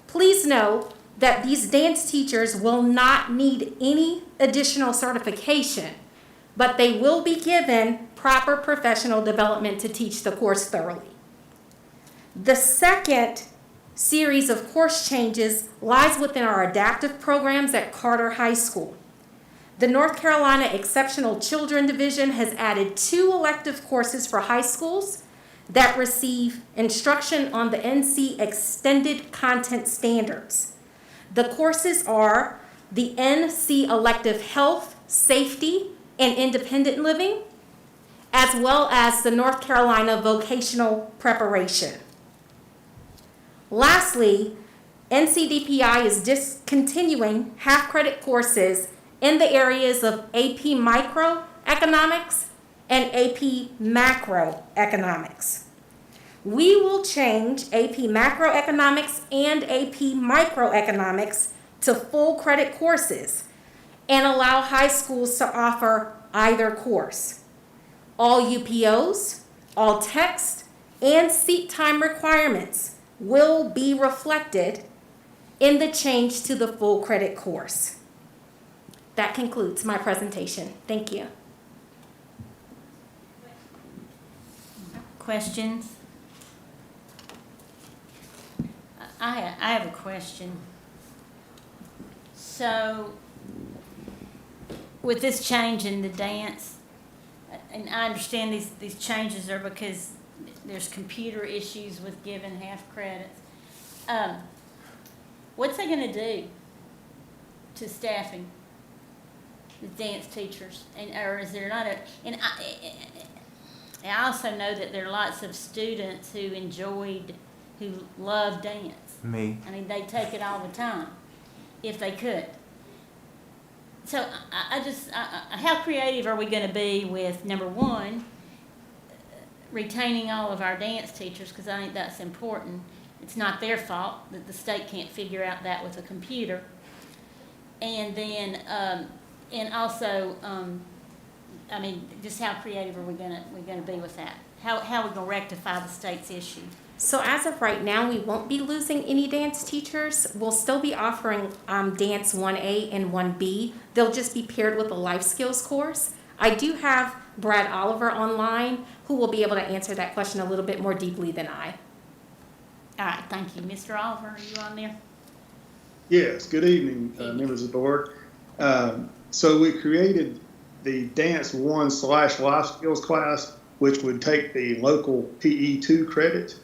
Please know that these dance teachers will not need any additional certification, but they will be given proper professional development to teach the course thoroughly. The second series of course changes lies within our adaptive programs at Carter High School. The North Carolina Exceptional Children Division has added 2 elective courses for high schools that receive instruction on the NC Extended Content Standards. The courses are the NC Elective Health, Safety, and Independent Living, as well as the North Carolina Vocational Preparation. Lastly, NCDPI is discontinuing half-credit courses in the areas of AP Microeconomics and AP Macroeconomics. We will change AP Macroeconomics and AP Microeconomics to full credit courses and allow high schools to offer either course. All UPOs, all text, and seat time requirements will be reflected in the change to the full credit course. That concludes my presentation. Thank you. Questions? I have a question. So, with this change in the dance, and I understand these changes are because there's computer issues with giving half credits. What's that gonna do to staffing, the dance teachers? Or is there not I also know that there are lots of students who love dance. Me. I mean, they take it all the time, if they could. So how creative are we gonna be with, number one, retaining all of our dance teachers, because I think that's important. It's not their fault that the state can't figure out that with a computer. And then, and also, I mean, just how creative are we gonna be with that? How are we gonna rectify the state's issue? So as of right now, we won't be losing any dance teachers. We'll still be offering Dance 1A and 1B. They'll just be paired with a life skills course. I do have Brad Oliver online, who will be able to answer that question a little bit more deeply than I. All right, thank you. Mr. Oliver, are you on there? Yes, good evening, members of the board. So we created the Dance 1/Life Skills class, which would take the local PE2 credit.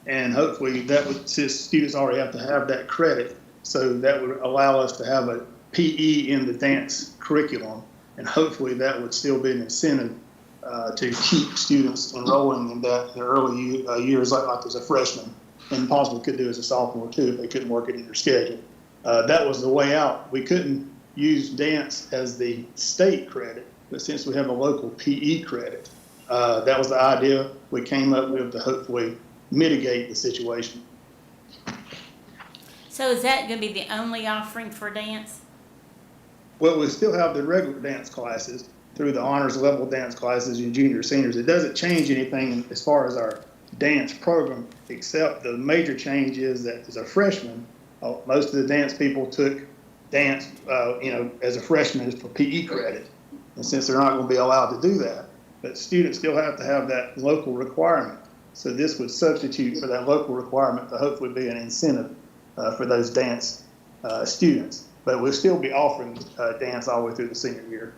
And hopefully that would, since students already have to have that credit, so that would allow us to have a PE in the dance curriculum. And hopefully that would still be an incentive to keep students enrolling in that in the early years, like as a freshman, and possibly could do as a sophomore too, if they couldn't work it in their schedule. That was the way out. We couldn't use dance as the state credit, but since we have a local PE credit, that was the idea we came up with to hopefully mitigate the situation. So is that going to be the only offering for dance? Well, we still have the regular dance classes through the honors level dance classes and junior seniors. It doesn't change anything as far as our dance program, except the major change is that as a freshman, most of the dance people took dance, as a freshman for PE credit. And since they're not going to be allowed to do that, but students still have to have that local requirement. So this would substitute for that local requirement to hopefully be an incentive for those dance students. But we'll still be offering dance all the way through the senior year.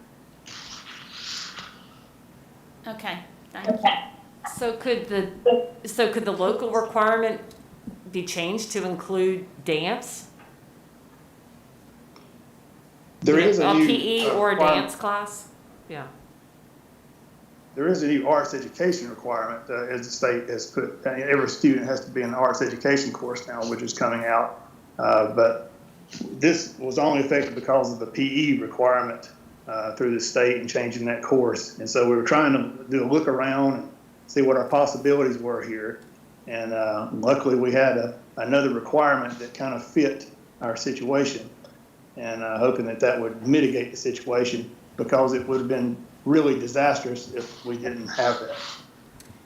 Okay, thank you. So could the local requirement be changed to include dance? There is a new PE or a dance class? Yeah. There is a new arts education requirement as the state has put. Every student has to be in an arts education course now, which is coming out. But this was only effective because of the PE requirement through the state and changing that course. And so we were trying to do a look around and see what our possibilities were here. And luckily we had another requirement that kind of fit our situation. And hoping that would mitigate the situation, because it would have been really disastrous if we didn't have that.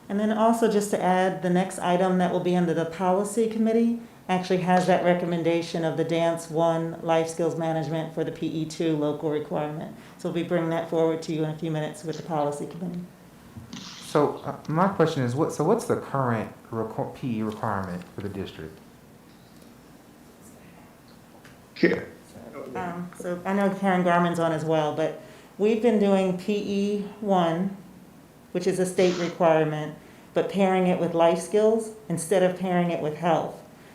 And then also just to add, the next item that will be under the policy committee actually has that recommendation of the Dance 1 Life Skills Management for the PE2 local requirement. So we'll be bringing that forward to you in a few minutes with the policy committee. So my question is, what's the current PE requirement for the district? So I know Karen Garman's on as well, but we've been doing PE1, which is a state requirement, but pairing it with life skills instead of pairing it with health.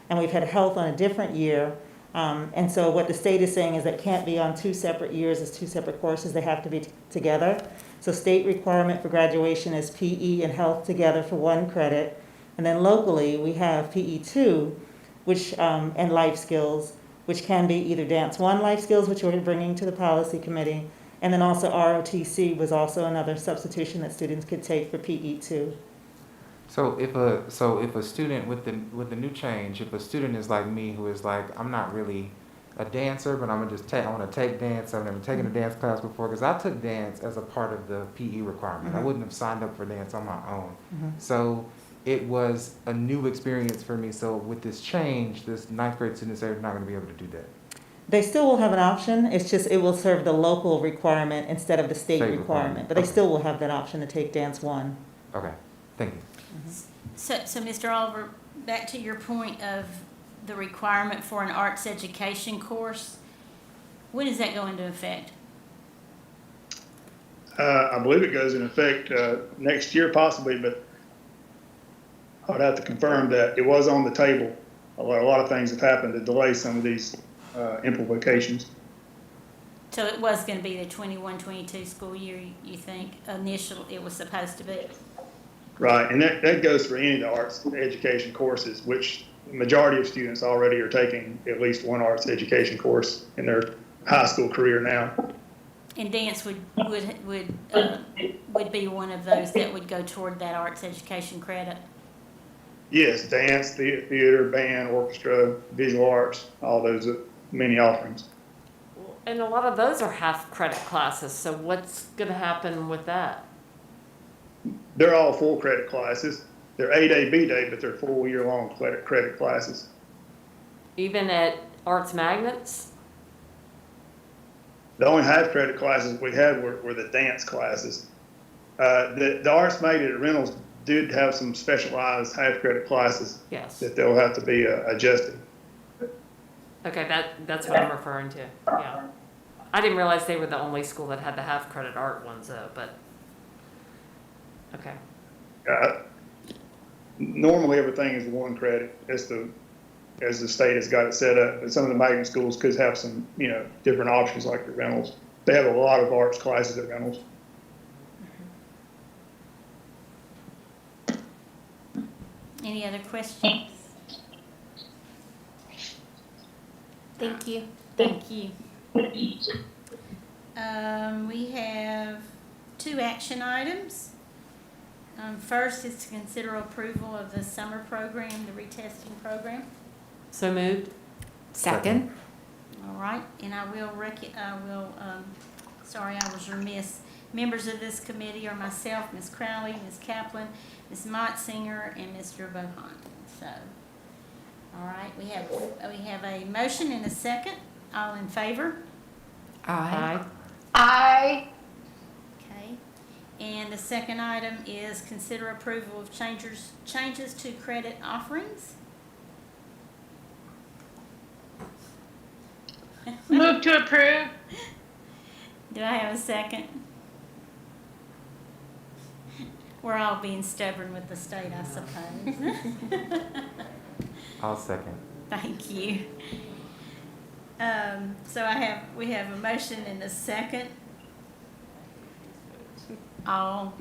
And we've had health on a different year. And so what the state is saying is that it can't be on 2 separate years as 2 separate courses. They have to be together. So state requirement for graduation is PE and health together for 1 credit. And then locally, we have PE2, which and life skills, which can be either Dance 1 life skills, which we're bringing to the policy committee, and then also ROTC was also another substitution that students could take for PE2. So if a student with the new change, if a student is like me, who is like, I'm not really a dancer, but I want to take dance. I've never taken a dance class before, because I took dance as a part of the PE requirement. I wouldn't have signed up for dance on my own. So it was a new experience for me. So with this change, this 9th grade students are not going to be able to do that. They still will have an option, it's just, it will serve the local requirement instead of the state State requirement. requirement, But they okay. still will have that option to take Dance 1. Okay, thank you. So, Mr. Oliver, back to your point of the requirement for an arts education course, when does that go into effect? I believe it goes in effect next year possibly, but I would have to confirm that. It was on the table. A lot of things have happened to delay some of these implications. So it was gonna be the 21-22 school year, you think, initially it was supposed to be? Right, and that goes for any of the arts education courses, which the majority of students already are taking at least one arts education course in their high school career now. And dance would be one of those that would go toward that arts education credit? Yes, dance, theater, band, orchestra, visual arts, all those many offerings. And a lot of those are half credit classes, so what's gonna happen with that? They're all full credit classes. They're A-Day, B-Day, but they're full year-long credit classes. Even at Arts Magnets? The only half credit classes we had were the dance classes. The Arts Magnet at Reynolds did have some specialized half credit classes. Yes. That they'll have to be adjusted. Okay, that's what I'm referring to, yeah. I didn't realize they were the only school that had the half credit art ones though, but, okay. Normally everything is one credit as the state has got it set up. But some of the magnet schools could have some, different options like the Reynolds. They have a lot of arts classes at Reynolds. Any other questions? Thank you. Thank you. We have 2 action items. First is to consider approval of the summer program, the retesting program. So moved? Second. All right, and I was remiss. Members of this committee are myself, Ms. Crowley, Ms. Kaplan, Ms. Motzinger, and Mr. Bohan. So, all right, we have a motion and a second. All in favor? Aye. Aye. Okay. And the second item is consider approval of changes to credit offerings. Move to approve. Do I have a second? We're all being stubborn with the state, I suppose. I'll second. Thank you. So we have a motion and a second. All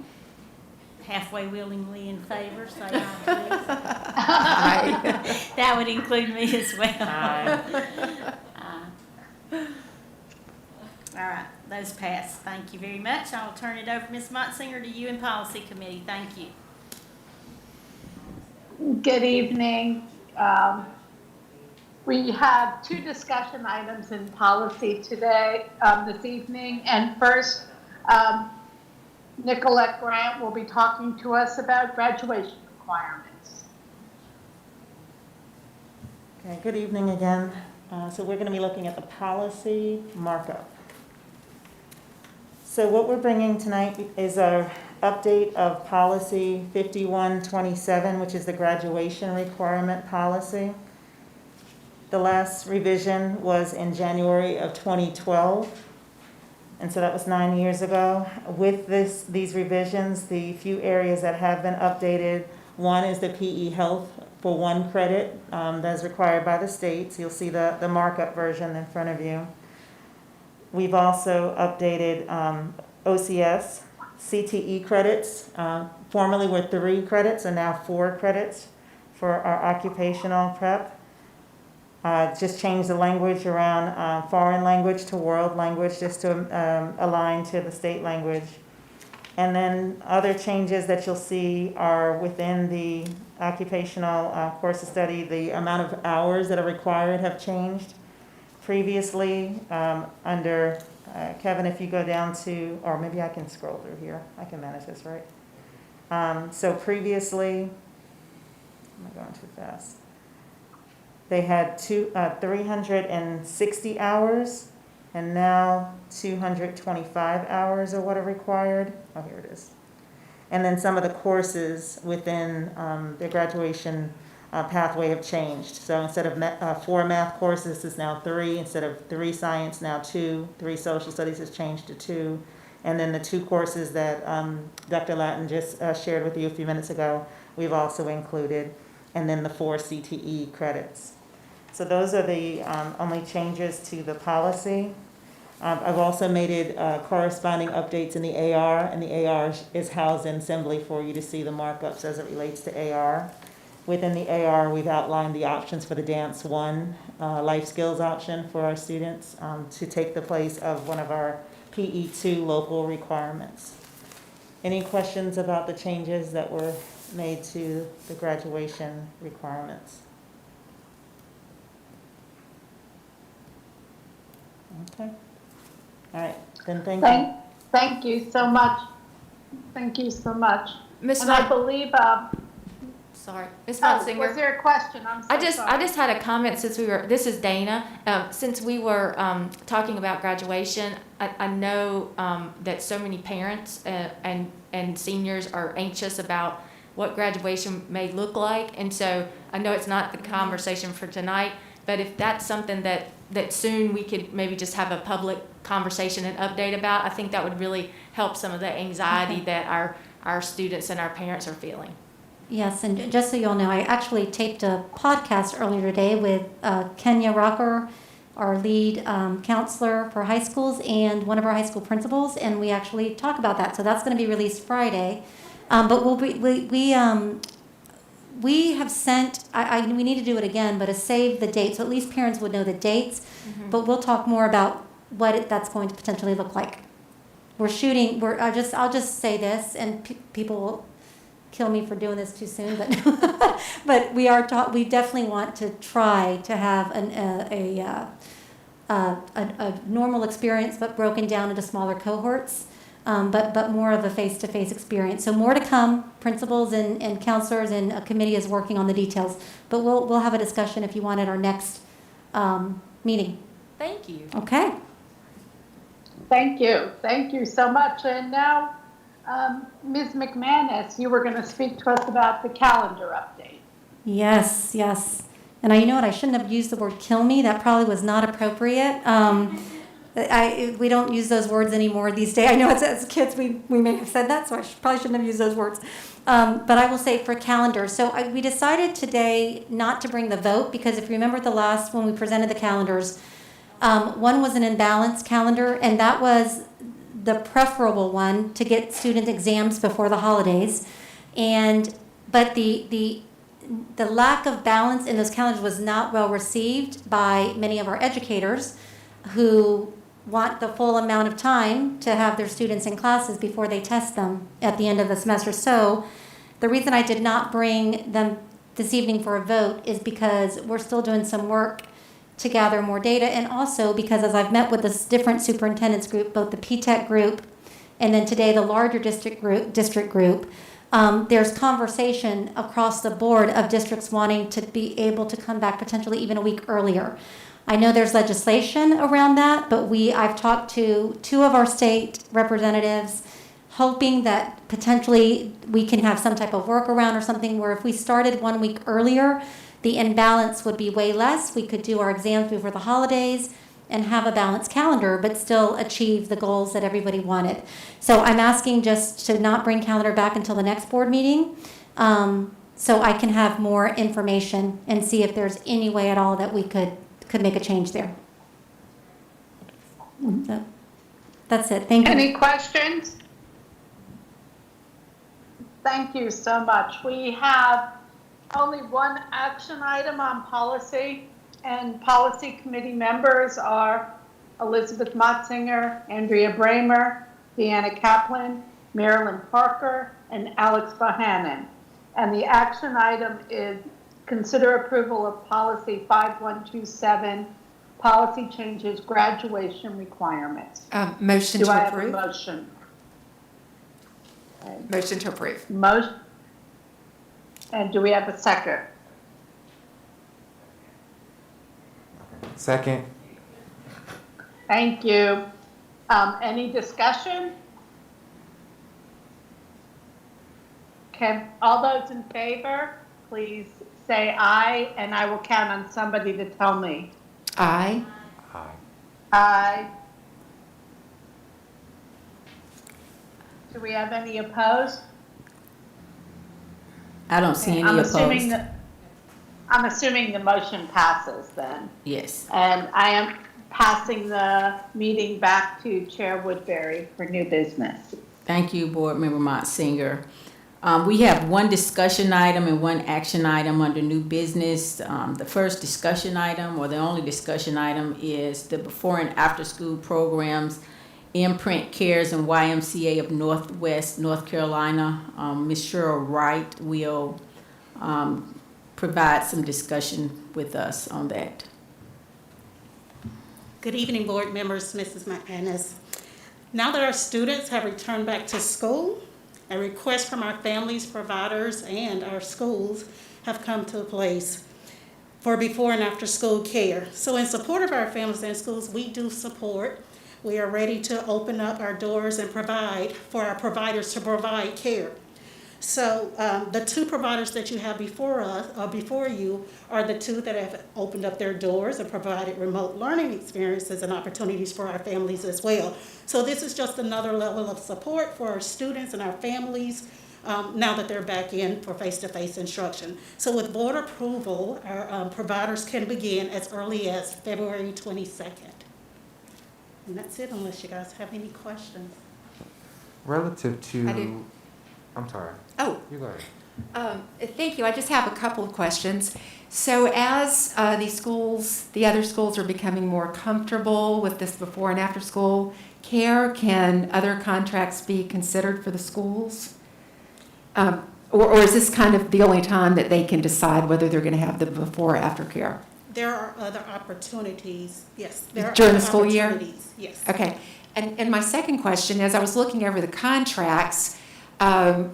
halfway willingly in favor, say aye, please. Aye. That would include me as well. Aye. All right, those pass. Thank you very much. I'll turn it over, Ms. Motzinger, to you and Policy Committee. Thank you. Good evening. We have 2 discussion items in policy today, this evening. And first, Nicolette Grant will be talking to us about graduation requirements. Okay, good evening again. So we're going to be looking at the policy markup. So what we're bringing tonight is our update of policy 5127, which is the graduation requirement policy. The last revision was in January of 2012, and so that was 9 years ago. With these revisions, the few areas that have been updated, one is the PE health for 1 credit that's required by the state. So you'll see the markup version in front of you. We've also updated OCS, CTE credits. Formerly were 3 credits and now 4 credits for our occupational prep. Just changed the language around foreign language to world language just to align to the state language. And then other changes that you'll see are within the occupational course of study. The amount of hours that are required have changed. Previously, under Kevin, if you go down to, or maybe I can scroll through here. I can manage this, right? So previously, am I going too fast? They had 360 hours, and now 225 hours are what are required. Oh, here it is. And then some of the courses within their graduation pathway have changed. So instead of 4 math courses, it's now 3. Instead of 3 science, now 2. 3 social studies has changed to 2. And then the 2 courses that Dr. Latin just shared with you a few minutes ago, we've also included. And then the 4 CTE credits. So those are the only changes to the policy. I've also made it corresponding updates in the AR, and the AR is housed in Assembly for you to see the markups as it relates to AR. Within the AR, we've outlined the options for the Dance 1 life skills option for our students to take the place of one of our PE2 local requirements. Any questions about the changes that were made to the graduation requirements? Okay. All right, then thank you. Thank you so much. Thank you so much. Ms. And I believe, Sorry, Ms. oh, Monsinger. was there a question? I'm so I sorry. just had a comment since this is Dana. Since we were talking about graduation, I know that so many parents and seniors are anxious about what graduation may look like. And so I know it's not the conversation for tonight, but if that's something that soon we could maybe just have a public conversation and update about, I think that would really help some of the anxiety that our students and our parents are feeling. Yes, and just so you all know, I actually taped a podcast earlier today with Kenya Rocker, our lead counselor for high schools, and one of our high school principals, and we actually talk about that. So that's going to be released Friday. But we have sent, we need to do it again, but to save the dates, so at least parents would know the dates. Mm-hmm. But we'll talk more about what that's going to potentially look like. I'll just say this, and people will kill me for doing this too soon, but but we definitely want to try to have a normal experience, but broken down into smaller cohorts, but more of a face-to-face experience. So more to come. Principals and counselors and a committee is working on the details, but we'll have a discussion if you want at our next meeting. Thank you. Okay. Thank you. Thank you so much. And now, Ms. McManus, you were going to speak to us about the calendar update. Yes. And you know what? I shouldn't have used the word "kill me." That probably was not appropriate. We don't use those words anymore these days. I know as kids we may have said that, so I probably shouldn't have used those words. But I will say for calendar. So we decided today not to bring the vote because if you remember when we presented the calendars, one was an imbalanced calendar, and that was the preferable one to get student exams before the holidays. But the lack of balance in those calendars was not well received by many of our educators who want the full amount of time to have their students in classes before they test them at the end of the semester. So the reason I did not bring them this evening for a vote is because we're still doing some work to gather more data, and also because as I've met with this different superintendents group, both the PTEC group and then today the larger district group, there's conversation across the board of districts wanting to be able to come back potentially even a week earlier. I know there's legislation around that, but I've talked to 2 of our state representatives, hoping that potentially we can have some type of workaround or something where if we started 1 week earlier, the imbalance would be way less. We could do our exams before the holidays and have a balanced calendar, but still achieve the goals that everybody wanted. So I'm asking just to not bring calendar back until the next board meeting, so I can have more information and see if there's any way at all that we could make a change there. So that's it. Thank you. Any questions? Thank you so much. We have only one action item on policy, and policy committee members are Elizabeth Motzinger, Andrea Bramer, Deanna Kaplan, Marilyn Parker, and Alex Bohannon. And the action item is consider approval of policy 5127, policy changes graduation requirements. Motion Do to I have approve. a motion? Motion to approve. And do we have a second? Second. Thank you. Any discussion? Okay, all those in favor, please say aye, and I will count on somebody to tell me. Aye. Aye. Aye. Do we have any opposed? I don't see any I'm opposed. I'm assuming the motion passes then. Yes. And I am passing the meeting back to Chair Woodbury for new business. Thank you, Board Member Motzinger. We have one discussion item and one action item under new business. The first discussion item, or the only discussion item, is the before and after school programs, Imprint Cares and YMCA of Northwest North Carolina. Ms. Cheryl Wright will provide some discussion with us on that. Good evening, board members, Mrs. McManus. Now that our students have returned back to school, a request from our families, providers, and our schools have come to place for before and after school care. So in support of our families and schools, we do support. We are ready to open up our doors and provide for our providers to provide care. So the two providers that you have before us, or before you, are the two that have opened up their doors and provided remote learning experiences and opportunities for our families as well. So this is just another level of support for our students and our families now that they're back in for face-to-face instruction. So with board approval, our providers can begin as early as February 22nd. And that's it, unless you guys have any questions. Relative to, I do. I'm sorry. Oh. You go ahead. Thank you. I just have a couple of questions. So as the other schools are becoming more comfortable with this before and after school care, can other contracts be considered for the schools? Or is this kind of the only time that they can decide whether they're going to have the before or after care? There are other opportunities, yes. There are During other the school year? opportunities, yes. Okay. And my second question is, I was looking over the contracts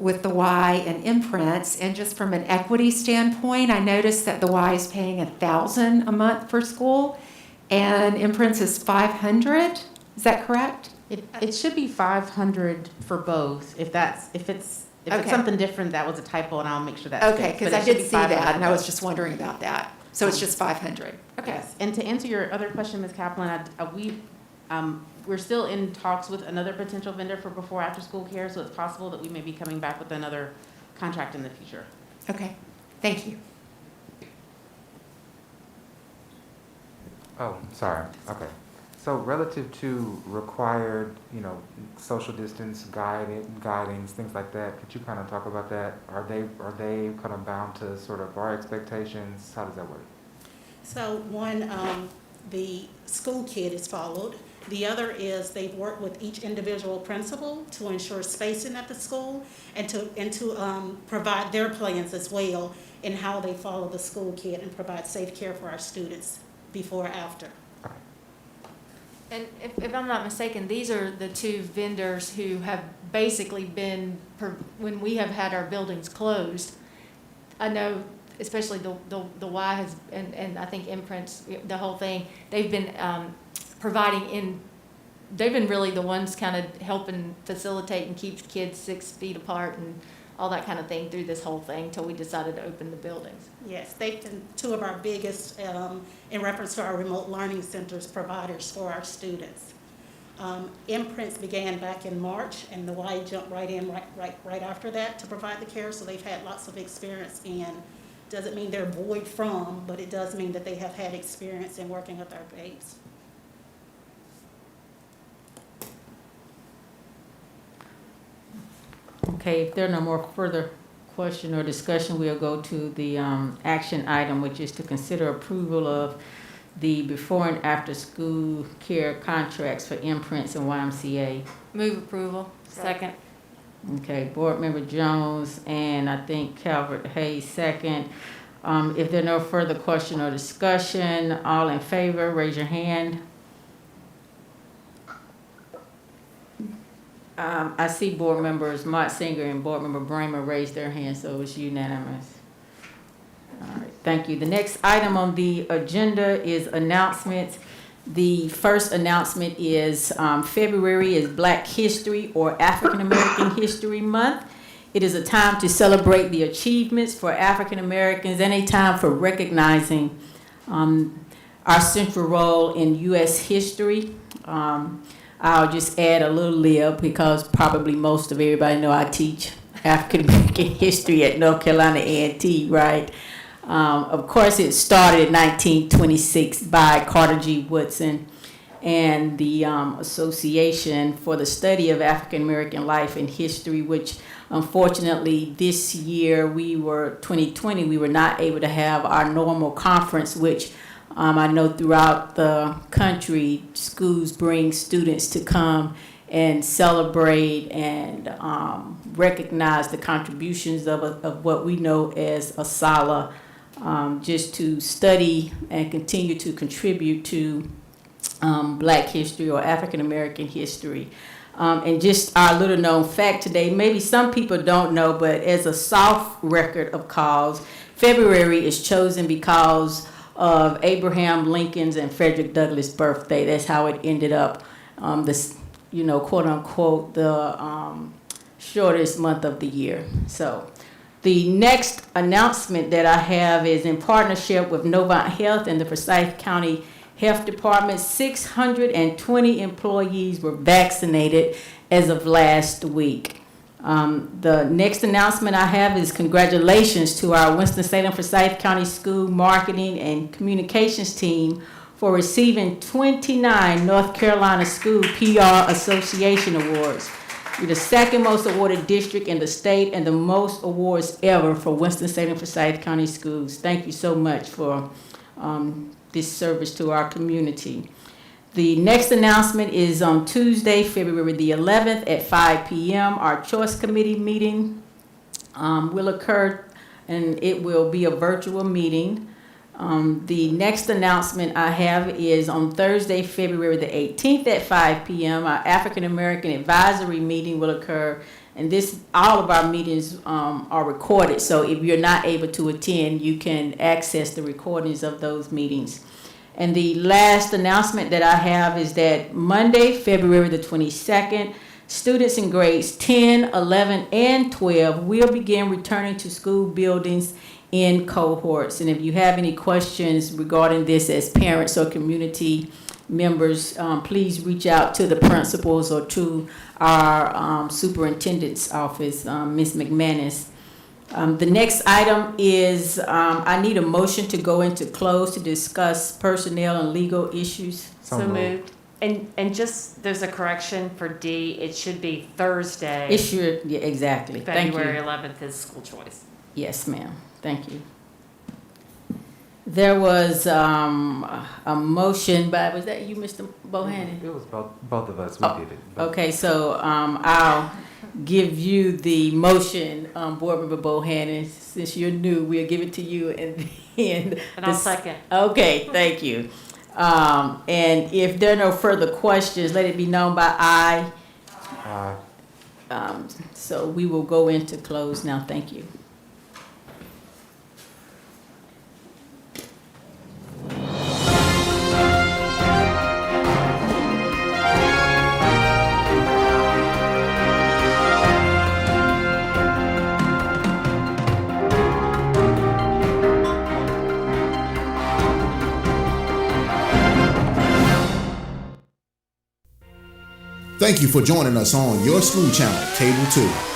with the Y and Imprints, and just from an equity standpoint, I noticed that the Y is paying $1,000 a month for school, and Imprints is $500. Is that correct? It should be 500 for both. If it's Okay. something different, that was a typo, and I'll make sure that's Okay, fixed. because But I it should did be see 500 that, and I for was both. just wondering about that. So it's just 500. Okay. Yes. And to answer your other question, Ms. Kaplan, we're still in talks with another potential vendor for before after school care, so it's possible that we may be coming back with another contract in the future. Okay. Thank you. Oh, sorry. Okay. So relative to required, social distance guidings, things like that, could you kind of talk about that? Are they kind of bound to sort of our expectations? How does that work? So one, the school kid is followed. The other is they've worked with each individual principal to ensure spacing at the school and to provide their plans as well in how they follow the school kid and provide safe care for our students before or after. And if I'm not mistaken, these are the two vendors who have basically been, when we have had our buildings closed, I know especially the Y has, and I think Imprints, the whole thing, they've been they've been really the ones kind of helping facilitate and keep kids 6 feet apart and all that kind of thing through this whole thing till we decided to open the buildings. Yes, they've been two of our biggest, in reference to our remote learning centers, providers for our students. Imprints began back in March, and the Y jumped right in right after that to provide the care, so they've had lots of experience in, doesn't mean they're void from, but it does mean that they have had experience in working with our babes. Okay, if there are no more further question or discussion, we'll go to the action item, which is to consider approval of the before and after school care contracts for Imprints and YMCA. Move approval. Second. Okay, Board Member Jones and I think Calvert Hayes second. If there are no further question or discussion, all in favor, raise your hand. I see Board Members Motzinger and Board Member Bramer raise their hands, so it's unanimous. All right. Thank you. The next item on the agenda is announcements. The first announcement is February is Black History or African American History Month. It is a time to celebrate the achievements for African Americans and a time for recognizing our central role in U.S. history. I'll just add a little lib because probably most of everybody know I teach African American history at North Carolina A&T, right? Of course, it started in 1926 by Carter G. Woodson and the Association for the Study of African American Life and History, which unfortunately this year, 2020, we were not able to have our normal conference, which I know throughout the country, schools bring students to come and celebrate and recognize the contributions of what we know as ASALA, just to study and continue to contribute to Black history or African American history. And just our little known fact today, maybe some people don't know, but as a soft record of cause, February is chosen because of Abraham Lincoln's and Frederick Douglass' birthday. That's how it ended up, this, quote unquote, the shortest month of the year. So the next announcement that I have is in partnership with Novant Health and the Forsyth County Health Department. 620 employees were vaccinated as of last week. The next announcement I have is congratulations to our Winston-Salem Forsyth County School Marketing and Communications team for receiving 29 North Carolina School PR Association Awards. We're the second most awarded district in the state and the most awards ever for Winston-Salem Forsyth County Schools. Thank you so much for this service to our community. The next announcement is on Tuesday, February the 11th at 5 p.m. Our Choice Committee meeting will occur, and it will be a virtual meeting. The next announcement I have is on Thursday, February the 18th at 5 p.m. Our African American Advisory meeting will occur, and all of our meetings are recorded. So if you're not able to attend, you can access the recordings of those meetings. And the last announcement that I have is that Monday, February the 22nd, students in grades 10, 11, and 12 will begin returning to school buildings in cohorts. And if you have any questions regarding this as parents or community members, please reach out to the principals or to our superintendent's office, Ms. McManus. The next item is I need a motion to go into close to discuss personnel and legal issues. So moved. And just, there's a correction for D, it should be Thursday. It should, yeah, exactly. Thank you. February 11th is school choice. Yes, ma'am. Thank you. There was a motion by, was that you, Mr. Bohannon? It was both of us, we did it. Okay, so I'll give you the motion, Board Member Bohannon. Since you're new, we'll give it to you and then. And I'll second. Okay, thank you. And if there are no further questions, let it be known by aye. Aye. So we will go into close now. Thank you. Thank you for joining us on Your School Channel, Cable 2.